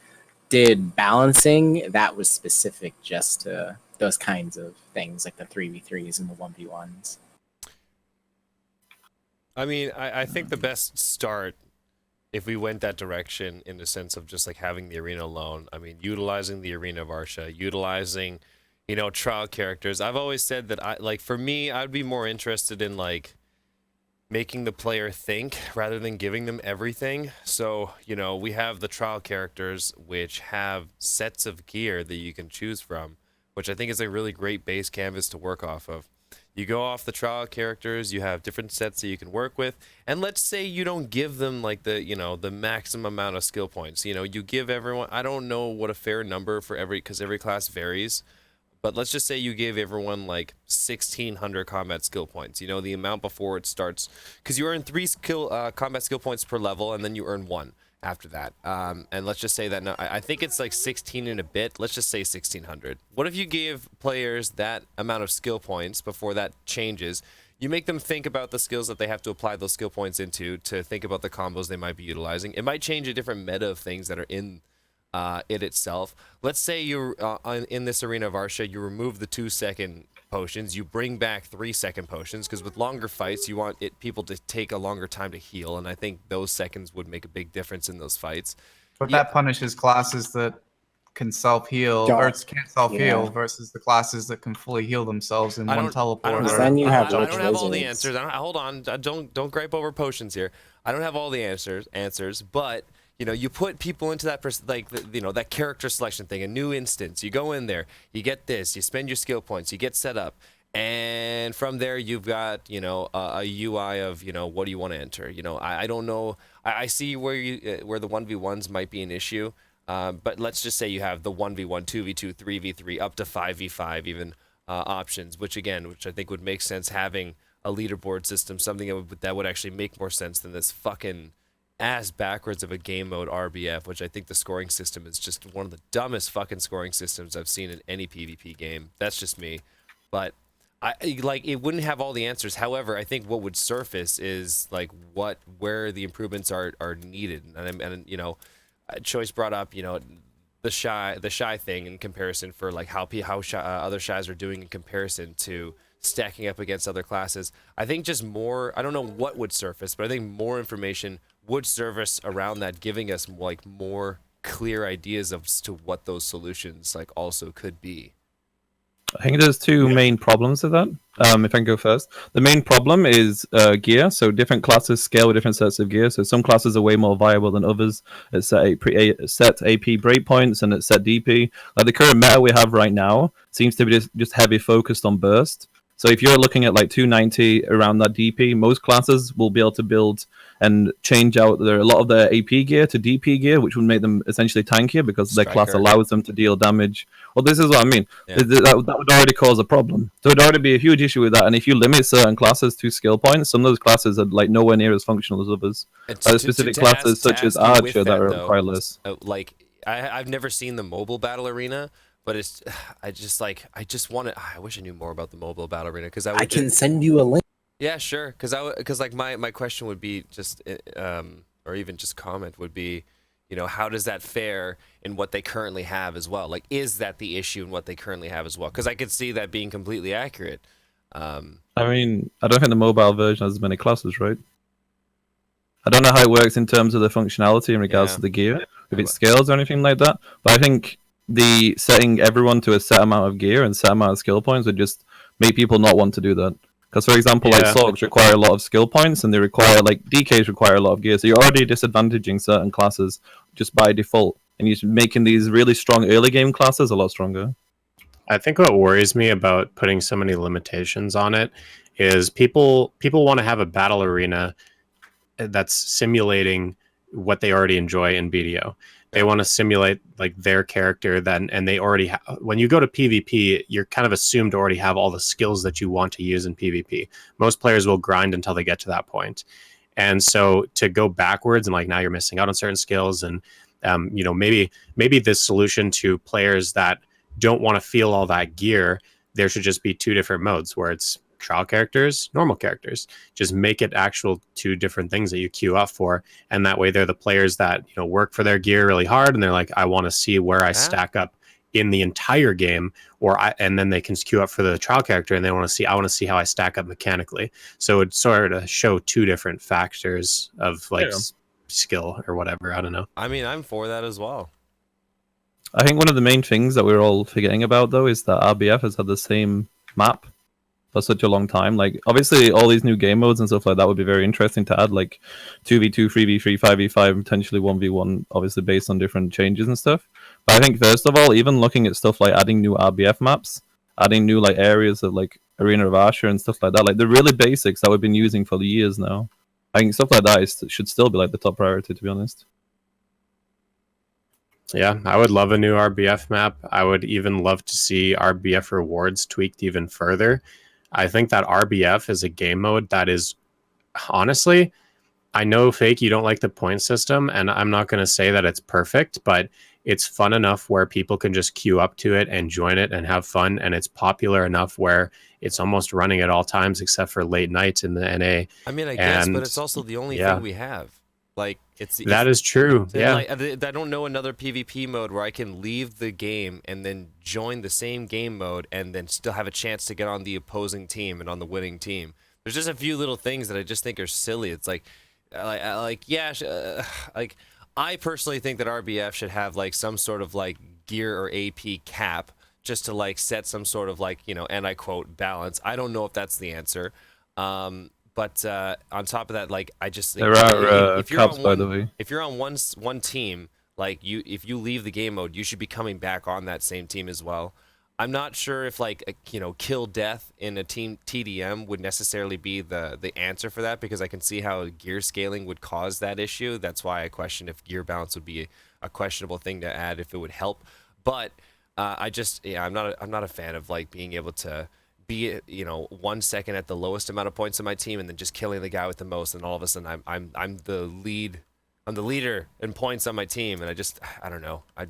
did balancing that was specific just to those kinds of things, like the 3v3s and the 1v1s? I mean, I think the best start, if we went that direction in the sense of just like having the arena alone, I mean, utilizing the arena of Arsha, utilizing, you know, trial characters. I've always said that for me, I'd be more interested in like making the player think rather than giving them everything. So, you know, we have the trial characters which have sets of gear that you can choose from, which I think is a really great base canvas to work off of. You go off the trial characters, you have different sets that you can work with, and let's say you don't give them like the, you know, the maximum amount of skill points. You know, you give everyone, I don't know what a fair number for because every class varies, but let's just say you gave everyone like 1,600 combat skill points. You know, the amount before it starts, because you earn 3 combat skill points per level, and then you earn 1 after that. And let's just say that now, I think it's like 16 and a bit. Let's just say 1,600. What if you gave players that amount of skill points before that changes? You make them think about the skills that they have to apply those skill points into, to think about the combos they might be utilizing. It might change a different meta of things that are in it itself. Let's say you're in this arena of Arsha, you remove the 2-second potions, you bring back 3-second potions, because with longer fights you want people to take a longer time to heal, and I think those seconds would make a big difference in those fights. But that punishes classes that can self-heal or can't self-heal versus the classes that can fully heal themselves in one teleport. I don't have all the answers. Hold on, don't gripe over potions here. I don't have all the answers, but you know, you put people into that that character selection thing, a new instance. You go in there, you get this, you spend your skill points, you get set up, and from there you've got, you know, a UI of, you know, what do you want to enter. You know, I don't know. I see where the 1v1s might be an issue. But let's just say you have the 1v1, 2v2, 3v3, up to 5v5 even options, which I think would make sense having a leaderboard system, something that would actually make more sense than this fucking ass backwards of a game mode RBF, which I think the scoring system is just one of the dumbest fucking scoring systems I've seen in any PvP game. That's just me. But it wouldn't have all the answers. However, I think what would surface is like where the improvements are needed. And Choice brought up, the shy thing in comparison for like how other shies are doing in comparison to stacking up against other classes. I think just more, I don't know what would surface, but I think more information would surface around that, giving us like more clear ideas as to what those solutions like also could be. I think there's two main problems with that. If I can go first, the main problem is gear. So different classes scale with different sets of gear. So some classes are way more viable than others. It's set AP breakpoints and it's set DP. Like the current meta we have right now seems to be just heavy focused on burst. So if you're looking at like 290 around that DP, most classes will be able to build and change out a lot of their AP gear to DP gear, which would make them essentially tankier because their class allows them to deal damage. Well, this is what I mean. Yeah. That would already cause a problem. There would already be a huge issue with that. And if you limit certain classes to skill points, some of those classes are like nowhere near as functional as others. Specific classes such as Archer that require less. I've never seen the mobile battle arena. But I wish I knew more about the mobile battle arena because I can send you a link. Yeah, sure. Because like my question would be just or even just comment would be, how does that fare in what they currently have as well? Like, is that the issue in what they currently have as well? Because I could see that being completely accurate. I mean, I don't think the mobile version has as many classes, right? I don't know how it works in terms of the functionality in regards to the gear, if it scales or anything like that. But I think the setting everyone to a set amount of gear and set amount of skill points would just make people not want to do that. Because, for example, like Sorgs require a lot of skill points and they require, like, DKs require a lot of gear. So you're already disadvantaging certain classes just by default. And you're making these really strong early game classes a lot stronger. I think what worries me about putting so many limitations on it is people want to have a battle arena that's simulating what they already enjoy in BDO. They want to simulate like their character and they already when you go to PvP, you're kind of assumed to already have all the skills that you want to use in PvP. Most players will grind until they get to that point. And so to go backwards and like now you're missing out on certain skills and maybe this solution to players that don't want to feel all that gear, there should just be two different modes where it's trial characters, normal characters. Just make it actual two different things that you queue up for, and that way they're the players that work for their gear really hard, and they're like, I want to see where I stack up in the entire game, and then they can queue up for the trial character, and I want to see how I stack up mechanically. So it's sort of show two different factors of skill or whatever. I don't know. I mean, I'm for that as well. I think one of the main things that we're all forgetting about though is that RBF has had the same map for such a long time. Like, obviously, all these new game modes and stuff like that would be very interesting to add, like 2v2, 3v3, 5v5, and potentially 1v1, obviously based on different changes and stuff. But I think, first of all, even looking at stuff like adding new RBF maps, adding new like areas of like Arena of Asher and stuff like that, like the really basics that we've been using for years now. I think stuff like that should still be like the top priority, to be honest. Yeah, I would love a new RBF map. I would even love to see RBF rewards tweaked even further. I think that RBF is a game mode that is, honestly, I know, Fake, you don't like the point system, and I'm not going to say that it's perfect, but it's fun enough where people can just queue up to it and join it and have fun, and it's popular enough where it's almost running at all times except for late nights in the NA. I mean, I guess, but it's also the only thing we have. Like, that is true. Yeah, like, I don't know another PvP mode where I can leave the game and then join the same game mode and then still have a chance to get on the opposing team and on the winning team. There's just a few little things that I just think are silly. It's like I personally think that RBF should have like some sort of like gear or AP cap just to like set some sort of like and I quote balance. I don't know if that's the answer. But on top of that, like I just think if you're on one team, like if you leave the game mode, you should be coming back on that same team as well. I'm not sure if like kill death in a team TDM would necessarily be the answer for that, because I can see how gear scaling would cause that issue. That's why I question if gear balance would be a questionable thing to add, if it would help. But I'm not a fan of like being able to be 1 second at the lowest amount of points on my team and then just killing the guy with the most, and all of a sudden I'm the lead. I'm the leader in points on my team, and I don't know. I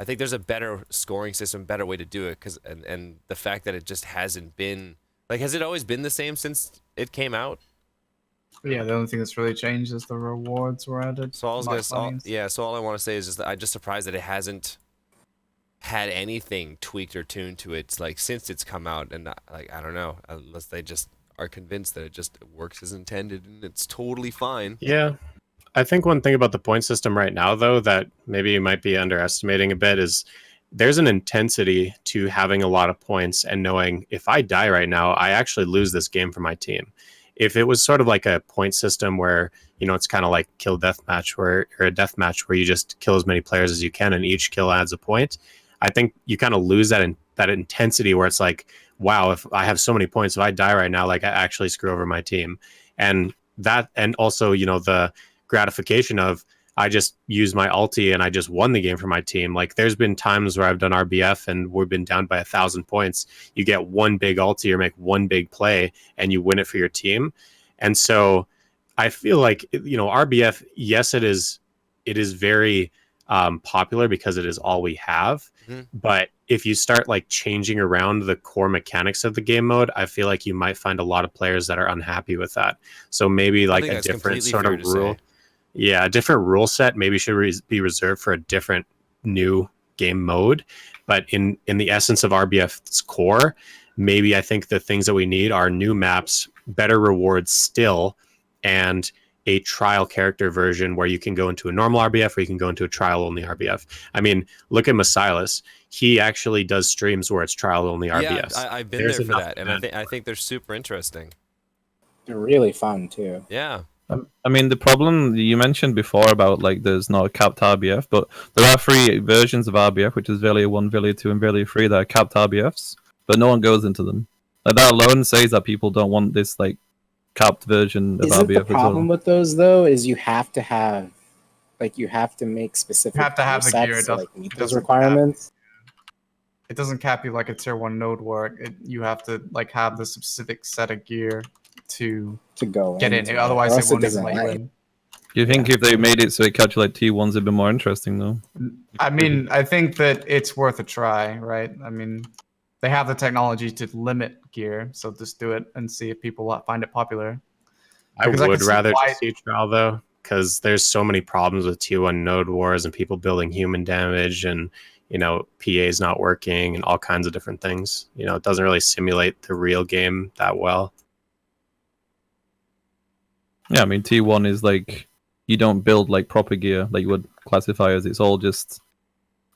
think there's a better scoring system, better way to do it, and the fact that it just hasn't been like, has it always been the same since it came out? Yeah, the only thing that's really changed is the rewards were added. So Yeah. So all I want to say is just that I'm just surprised that it hasn't had anything tweaked or tuned to it like since it's come out, and like I don't know, unless they just are convinced that it just works as intended and it's totally fine. Yeah. I think one thing about the point system right now, though, that maybe you might be underestimating a bit is there's an intensity to having a lot of points and knowing if I die right now, I actually lose this game for my team. If it was sort of like a point system where, it's kind of like kill death match or a death match where you just kill as many players as you can and each kill adds a point, I think you kind of lose that intensity where it's like, wow, if I have so many points, if I die right now, like I actually screw over my team. And also, the gratification of I just used my ulti and I just won the game for my team. Like there's been times where I've done RBF and we've been down by 1,000 points. You get one big ulti or make one big play and you win it for your team. And so I feel like RBF, yes, it is very popular because it is all we have. Mm-hmm. But if you start like changing around the core mechanics of the game mode, I feel like you might find a lot of players that are unhappy with that. So maybe like a different sort of rule. Yeah, a different rule set maybe should be reserved for a different new game mode. But in the essence of RBF's core, maybe I think the things that we need are new maps, better rewards still, and a trial character version where you can go into a normal RBF or you can go into a trial only RBF. I mean, look at Masilas. He actually does streams where it's trial only RBFs. Yeah, I've been there for that, and I think they're super interesting. They're really fun too. Yeah. I mean, the problem you mentioned before about like there's not a capped RBF, but there are 3 versions of RBF, which is Velia 1, Velia 2, and Velia 3 that are capped RBFs, but no one goes into them. Like that alone says that people don't want this like capped version of Isn't RBF the problem as well. with those though is you have to make specific You have to have the sets gear. to like meet those doesn't requirements. It doesn't cap you like a tier 1 node where you have to like have the specific set of gear to go get in. into it, Otherwise, or it else won't even doesn't let you let in. Do you think if they made it so it calculates T1s, it'd be more interesting though? I mean, I think that it's worth a try, right? I mean, they have the technology to limit gear, so just do it and see if people find it popular. I would rather see trial though, because there's so many problems with T1 node wars and people building human damage and PA's not working and all kinds of different things. It doesn't really simulate the real game that well. Yeah, I mean T1 is like you don't build like proper gear like you would classifiers. It's all just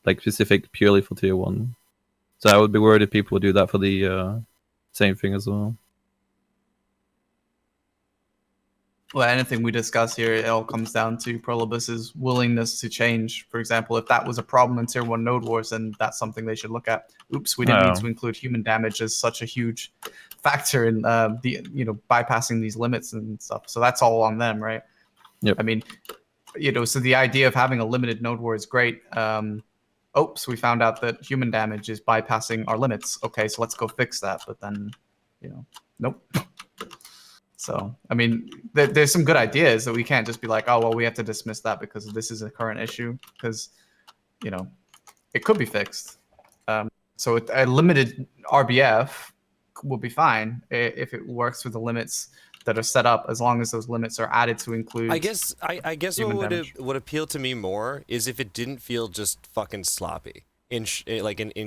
like specific purely for tier 1. So I would be worried if people would do that for the same thing as well. Well, anything we discuss here, it all comes down to Prolobus's willingness to change. For example, if that was a problem in tier 1 node wars, then that's something they should look at. Oops, we didn't mean to include human damage as such a huge factor in bypassing these limits and stuff. So that's all on them, right? Yep. I mean, so the idea of having a limited node war is great. Oops, we found out that human damage is bypassing our limits. Okay, so let's go fix that. But then, nope. So, I mean, there's some good ideas that we can't just be like, oh, well, we have to dismiss that because this is a current issue. Because, it could be fixed. So a limited RBF will be fine if it works with the limits that are set up, as long as those limits are added to include. I guess what would appeal to me more is if it didn't feel just fucking sloppy. In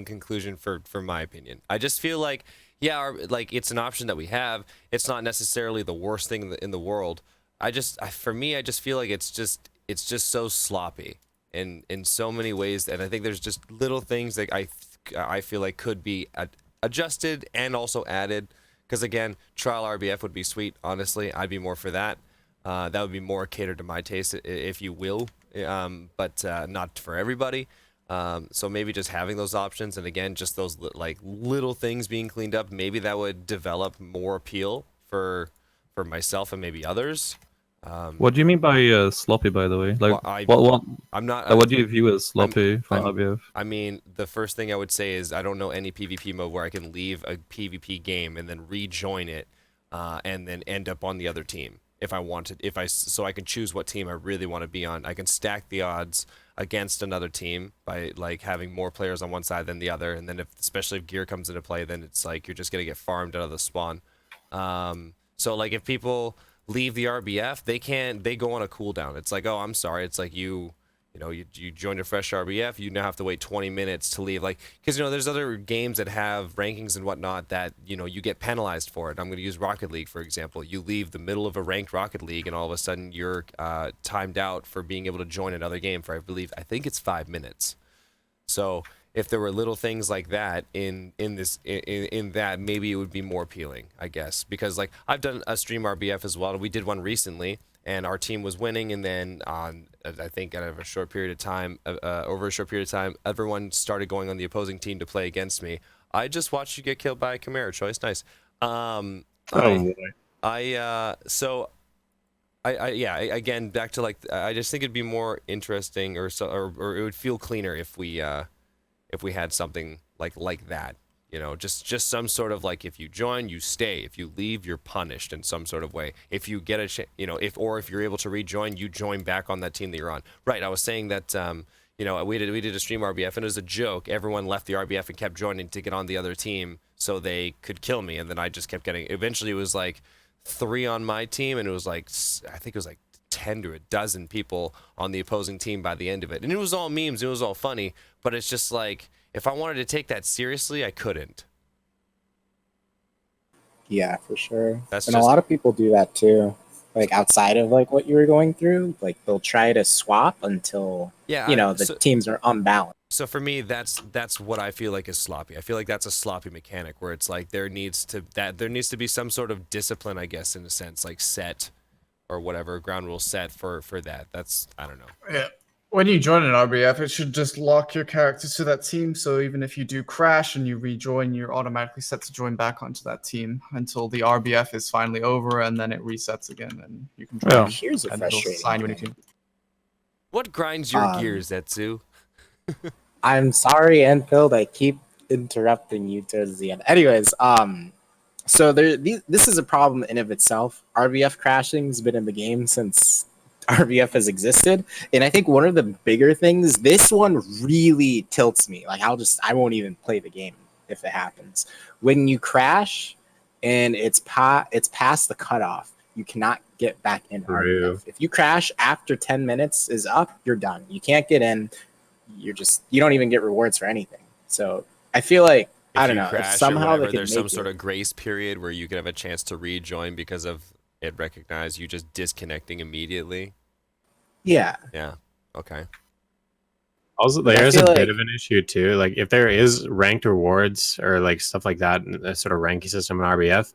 conclusion, for my opinion, I just feel like it's an option that we have. It's not necessarily the worst thing in the world. For me, I just feel like it's just so sloppy in so many ways, and I think there's just little things that I feel like could be adjusted and also added. Because again, trial RBF would be sweet. Honestly, I'd be more for that. That would be more catered to my taste, if you will, but not for everybody. So maybe just having those options, and again, just those like little things being cleaned up, maybe that would develop more appeal for myself and maybe others. What do you mean by sloppy, by the way? Like, Well, what I'm not. what do you view as sloppy from I'm- RBF? I mean, the first thing I would say is I don't know any PvP mode where I can leave a PvP game and then rejoin it, and then end up on the other team if I wanted. So I can choose what team I really want to be on. I can stack the odds against another team by like having more players on one side than the other, and then especially if gear comes into play, then it's like you're just gonna get farmed out of the spawn. So like if people leave the RBF, they go on a cooldown. It's like, oh, I'm sorry. It's like you joined a fresh RBF, you now have to wait 20 minutes to leave. Like, because, there's other games that have rankings and whatnot that, you get penalized for it. I'm going to use Rocket League, for example. You leave the middle of a ranked Rocket League, and all of a sudden you're timed out for being able to join another game for, I think it's 5 minutes. So if there were little things like that in that, maybe it would be more appealing, I guess. Because, like, I've done a stream RBF as well. We did one recently, and our team was winning, and then I think out of a short period of time, over a short period of time, everyone started going on the opposing team to play against me. I just watched you get killed by a Chimera choice. Nice. Again, back to like, I just think it'd be more interesting, or it would feel cleaner if we had something like that. Just some sort of like, if you join, you stay. If you leave, you're punished in some sort of way. If you get if you're able to rejoin, you join back on that team that you're on. Right. I was saying that, we did a stream RBF, and it was a joke. Everyone left the RBF and kept joining to get on the other team so they could kill me. And then I just kept getting, eventually it was like 3 on my team, and it was like, I think it was like 10 to a dozen people on the opposing team by the end of it. And it was all memes, it was all funny, but it's just like, if I wanted to take that seriously, I couldn't. Yeah, for sure. That's And just- a lot of people do that too. Like outside of like what you were going through, like they'll try to swap until the teams are unbalanced. So for me, that's what I feel like is sloppy. I feel like that's a sloppy mechanic where it's like there needs to be some sort of discipline, I guess, in a sense, like set or whatever ground rule set for that. That's, I don't know. Yeah. When you join an RBF, it should just lock your characters to that team. So even if you do crash and you rejoin, you're automatically set to join back onto that team until the RBF is finally over, and then it resets again, and you can join. Yeah. Here's a and it'll frustrating assign you a new thing. team. What grinds your gears, Etsu? I'm sorry, Enfield. I keep interrupting you towards the end. Anyways, so this is a problem in of itself. RBF crashing has been in the game since RBF has existed, and I think one of the bigger things, this one really tilts me. Like I won't even play the game if it happens. When you crash and it's past the cutoff, you cannot get back in RBF. If you crash after 10 minutes is up, you're done. You can't get in. You don't even get rewards for anything. So I feel like, I don't know, if somehow they there's some sort of grace period where you can have a chance to rejoin because of it recognize you just disconnecting immediately. Yeah. Yeah. Okay. Also, there's a bit of an issue too. Like if there is ranked rewards or like stuff like that, a sort of ranking system in RBF,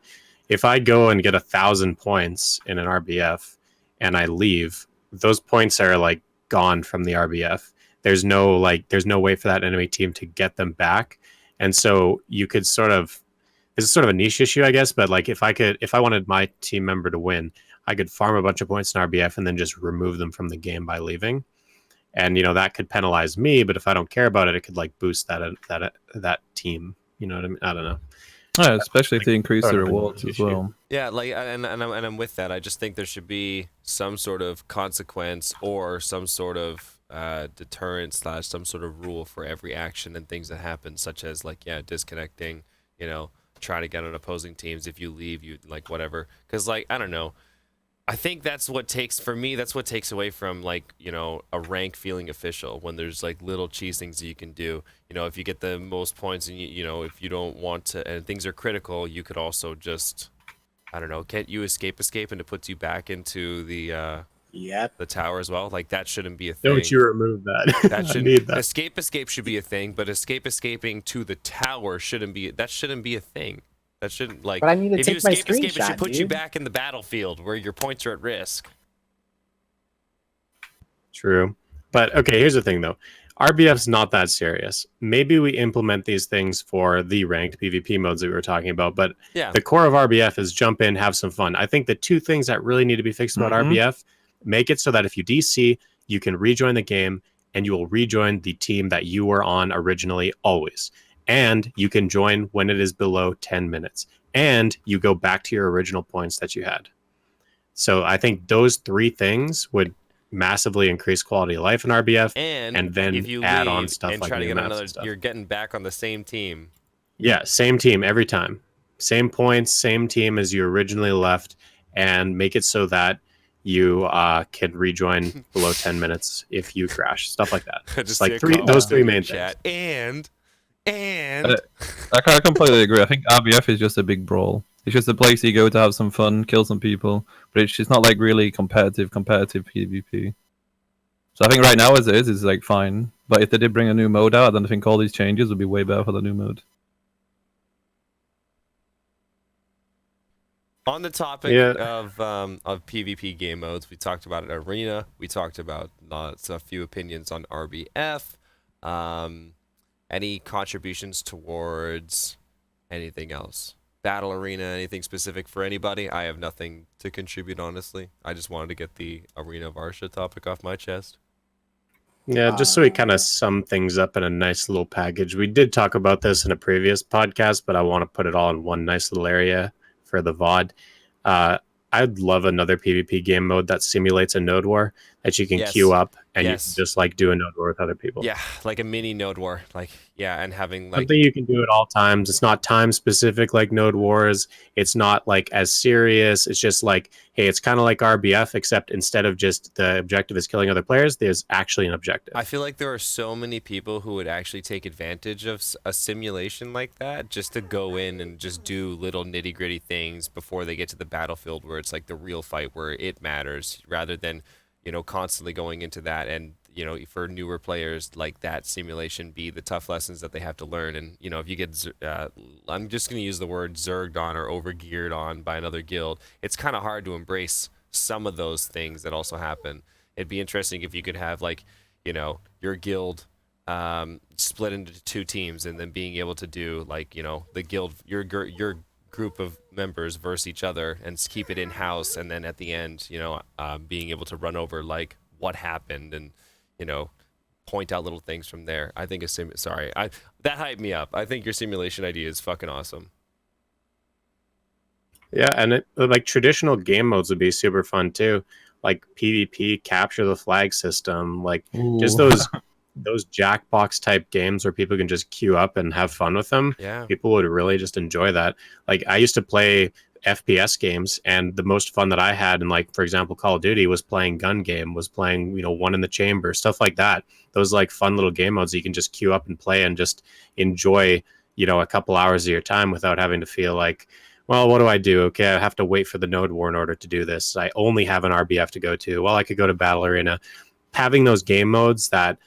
if I go and get 1,000 points in an RBF and I leave, those points are like gone from the RBF. There's no way for that enemy team to get them back. And so you could it's sort of a niche issue, I guess, but like if I wanted my team member to win, I could farm a bunch of points in RBF and then just remove them from the game by leaving. And that could penalize me, but if I don't care about it, it could like boost that team. You know what I mean? I don't know. Yeah, especially if they increase the rewards as well. Yeah, like, and I'm with that. I just think there should be some sort of consequence or some sort of deterrent / some sort of rule for every action and things that happen, such as like, disconnecting, trying to get on opposing teams. If you leave, you like whatever. Because like, I don't know. I think that's what takes away from like, a rank feeling official when there's like little cheese things that you can do. If you get the most points and if you don't want to, and things are critical, you could also just, I don't know, can't you escape and it puts you back into the tower as well? Like that shouldn't be a thing. Don't you remove that? That shouldn't. Escape should be a thing, but escaping to the tower shouldn't be a thing. That shouldn't like. But I need to if take you my escape, it screenshot, should put you dude. back in the battlefield where your points are at risk. True. But okay, here's the thing though. RBF's not that serious. Maybe we implement these things for the ranked PvP modes that we were talking about, but Yeah. the core of RBF is jump in, have some fun. I think the two things that really need to be fixed about RBF, make it so that if you DC, you can rejoin the game and you will rejoin the team that you were on originally always. And you can join when it is below 10 minutes. And you go back to your original points that you had. So I think those three things would massively increase quality of life in RBF, and then if you add leave on stuff and like try to new get maps another, and stuff. you're getting back on the same team. Yeah, same team every time. Same points, same team as you originally left, and make it so that you can rejoin below 10 minutes if you crash. Stuff like that. Just It's like see a those comment three in your main chat. things. And I completely agree. I think RBF is just a big brawl. It's just a place you go to have some fun, kill some people, but it's not like really competitive PvP. So I think right now as it is like fine. But if they did bring a new mode out, then I think all these changes would be way better for the new mode. on the topic of PvP game modes, we talked about Arena. We talked about a few opinions on RBF. Any contributions towards anything else? Battle Arena, anything specific for anybody? I have nothing to contribute, honestly. I just wanted to get the Arena Varsha topic off my chest. Yeah, just so we kind of sum things up in a nice little package. We did talk about this in a previous podcast, but I want to put it all in one nice little area for the VOD. I'd love another PvP game mode that simulates a node war that you can queue up and you can just like do a node war with other people. Yeah, like a mini node war. Like, yeah, and having like something you can do at all times. It's not time specific like node wars. It's not like as serious. It's just like, hey, it's kind of like RBF, except instead of just the objective is killing other players, there's actually an objective. I feel like there are so many people who would actually take advantage of a simulation like that just to go in and just do little nitty gritty things before they get to the battlefield where it's like the real fight where it matters, rather than, you know, constantly going into that. And, you know, for newer players, like that simulation be the tough lessons that they have to learn. And, you know, if you get, I'm just going to use the word zerged on or overgeared on by another guild, it's kind of hard to embrace some of those things that also happen. It'd be interesting if you could have, like, you know, your guild split into two teams and then being able to do, like, you know, the guild, your group of members versus each other and keep it in-house. And then at the end, you know, being able to run over, like, what happened and, you know, point out little things from there. I think that hyped me up. I think your simulation idea is fucking awesome. Yeah, and like traditional game modes would be super fun too, like PvP, capture the flag system, like just those Jackbox type games where people can just queue up and have fun with them. Yeah, people would really just enjoy that. Like I used to play FPS games, and the most fun that I had in, like, for example, Call of Duty was playing gun game, was playing, you know, One in the Chamber, stuff like that. Those like fun little game modes that you can just queue up and play and just enjoy, you know, a couple hours of your time without having to feel like, well, what do I do? Okay, I have to wait for the node war in order to do this. I only have an RBF to go to. Well, I could go to Battle Arena. Having those game modes that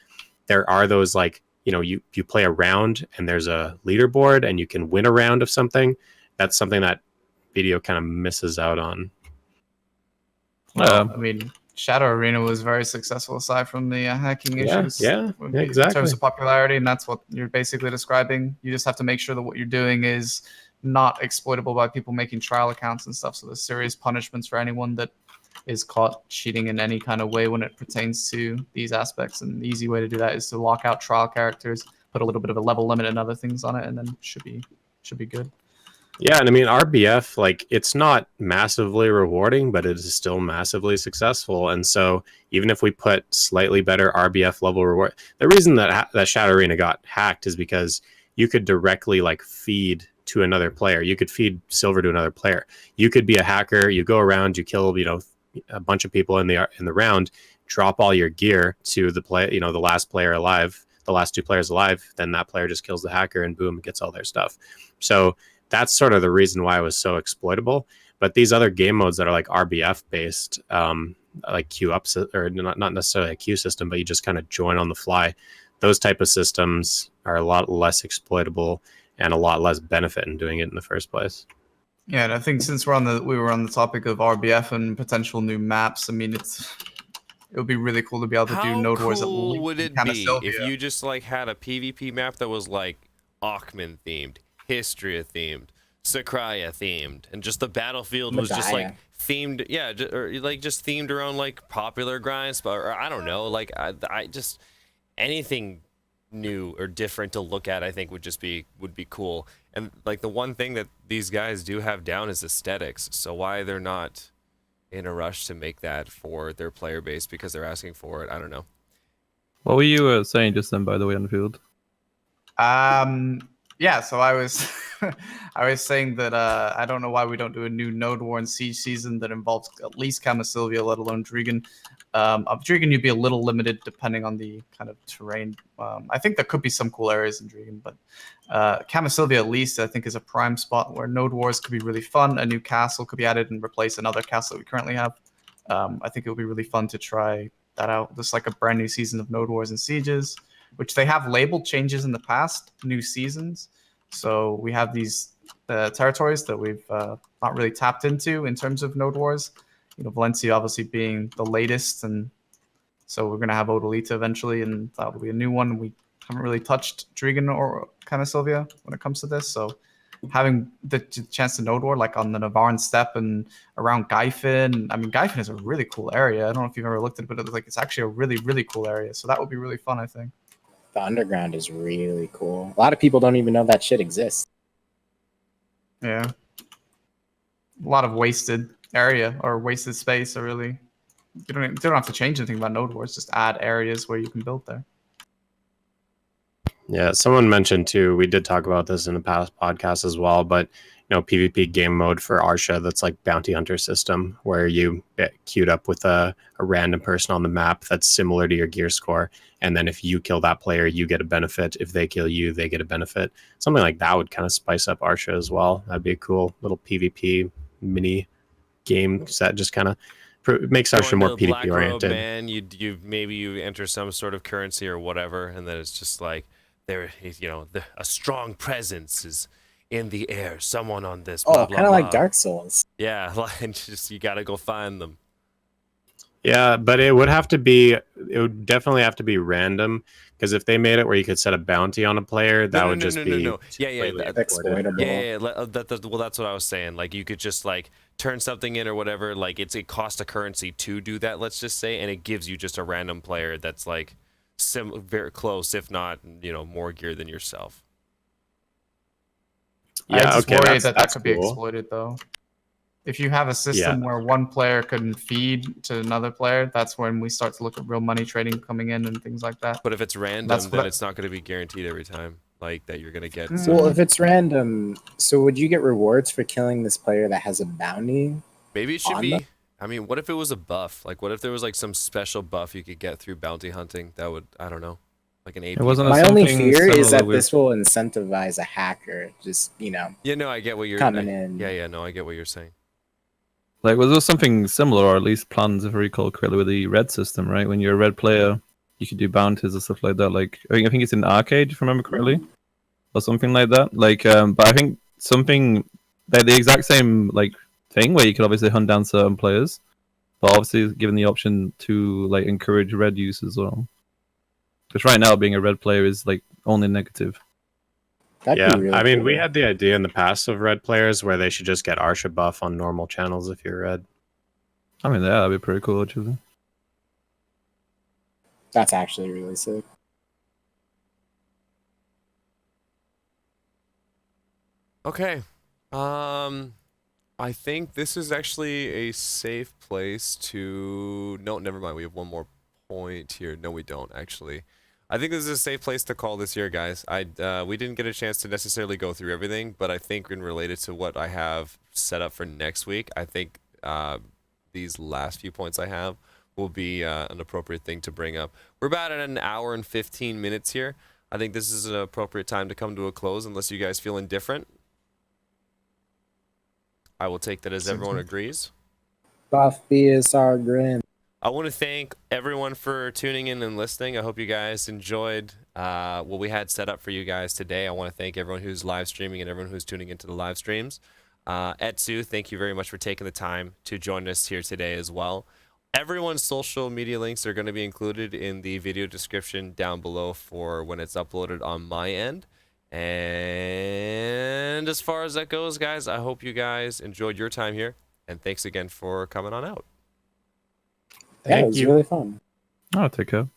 there are those, like, you know, you play a round and there's a leaderboard and you can win a round of something. That's something that video kind of misses out on. Well, I mean, Shadow Arena was very successful aside from the hacking issues. Yeah, exactly. In terms of popularity, and that's what you're basically describing. You just have to make sure that what you're doing is not exploitable by people making trial accounts and stuff. So there's serious punishments for anyone that is caught cheating in any kind of way when it pertains to these aspects. And the easy way to do that is to lock out trial characters, put a little bit of a level limit and other things on it, and then should be good. Yeah, and I mean, RBF, like, it's not massively rewarding, but it is still massively successful. And so even if we put slightly better RBF level reward, the reason that Shadow Arena got hacked is because you could directly, like, feed to another player. You could feed silver to another player. You could be a hacker, you go around, you kill, you know, a bunch of people in the round, drop all your gear to the play, you know, the last player alive, the last two players alive, then that player just kills the hacker and boom, gets all their stuff. So that's sort of the reason why it was so exploitable. But these other game modes that are like RBF based, like queue up, or not necessarily a queue system, but you just kind of join on the fly. Those type of systems are a lot less exploitable and a lot less benefit in doing it in the first place. Yeah, and I think since we were on the topic of RBF and potential new maps, I mean, it would be really cool to be able to do How Node Wars at cool least would in it be Camisylvia. if you just like had a PvP map that was like Akhman themed, Histria themed, Sakraya themed, and just the battlefield was just like Medaya. themed, yeah, or like just themed around like popular grinds, or I don't know, like I just anything new or different to look at, I think would be cool. And like the one thing that these guys do have down is aesthetics. So why they're not in a rush to make that for their player base because they're asking for it, I don't know. What were you saying just then, by the way, on the field? Yeah, so I was I was saying that I don't know why we don't do a new Node War and Siege season that involves at least Camisylvia, let alone Drigan. Of Drigan, you'd be a little limited depending on the kind of terrain. I think there could be some cool areas in Drigan, but Camisylvia at least I think is a prime spot where Node Wars could be really fun. A new castle could be added and replace another castle that we currently have. I think it would be really fun to try that out. Just like a brand new season of Node Wars and Sieges, which they have labeled changes in the past, new seasons. So we have these territories that we've not really tapped into in terms of Node Wars. You know, Valencia obviously being the latest, and so we're going to have Odalita eventually, and that will be a new one. We haven't really touched Drigan or Camisylvia when it comes to this, so having the chance to Node War like on the Navarran Steppe and around Gyfin. I mean, Gyfin is a really cool area. I don't know if you've ever looked at it, but it's actually a really, really cool area. So that would be really fun, I think. The underground is really cool. A lot of people don't even know that shit exists. Yeah. A lot of wasted area or wasted space, or really. You don't have to change anything about Node Wars, just add areas where you can build there. Yeah, someone mentioned too, we did talk about this in a past podcast as well, but PvP game mode for Arsha that's like bounty hunter system where you get queued up with a random person on the map that's similar to your gear score. And then if you kill that player, you get a benefit. If they kill you, they get a benefit. Something like that would kind of spice up Arsha as well. That'd be a cool little PvP mini game set, just kind of makes Arsha more PvP oriented. Man, you enter some sort of currency or whatever, and then it's just like there, a strong presence is in the air. Someone on this. Blah, blah, kind of blah. like Dark Souls. Yeah, like just you gotta go find them. Yeah, but it would definitely have to be random, because if they made it where you could set a bounty on a player, that would just be exploitable. Yeah. Well, that's what I was saying. Like you could just like turn something in or whatever. Like it costs a currency to do that. Let's just say, and it gives you just a random player that's like very close, if not more gear than yourself. Yeah, I just worry that could be cool. exploited though. If you have a system where one player couldn't feed to another player, that's when we start to look at real money trading coming in and things like that. But if it's random, then it's not going to be guaranteed every time, like that you're going to get. Well, if it's random, so would you get rewards for killing this player that has a bounty? Maybe it should be. I mean, what if it was a buff? Like, what if there was like some special buff you could get through bounty hunting? That would, I don't know, like an AP. My only fear is that this will incentivize a hacker. Just Yeah, no, I get what you're coming in. Yeah, no, I get what you're saying. Like, was there something similar, or at least plans, if I recall correctly, with the red system, right? When you're a red player, you could do bounties and stuff like that. Like, I think it's in Arcade, if I remember correctly, or something like that. Like, but I think something like the exact same like thing where you could obviously hunt down certain players, but obviously given the option to like encourage red use as well. Because right now, being a red player is like only negative. Really I mean, cool. we had the idea in the past of red players where they should just get Arsha buff on normal channels if you're red. I mean, yeah, that'd be pretty cool, actually. That's actually really sick. Okay. I think this is actually a safe place to... No, never mind. We have one more point here. No, we don't, actually. I think this is a safe place to call this here, guys. We didn't get a chance to necessarily go through everything, but I think in related to what I have set up for next week, I think these last few points I have will be an appropriate thing to bring up. We're about at an hour and 15 minutes here. I think this is an appropriate time to come to a close, unless you guys feel indifferent. I will take that as everyone agrees. Buff BSR grin. I want to thank everyone for tuning in and listening. I hope you guys enjoyed what we had set up for you guys today. I want to thank everyone who's live streaming and everyone who's tuning into the live streams. Etsu, thank you very much for taking the time to join us here today as well. everyone's social media links are going to be included in the video description down below for when it's uploaded on my end. And as far as that goes, guys, I hope you guys enjoyed your time here. And thanks again for coming on out. Yeah, it Thank was you. really fun. Oh, take care.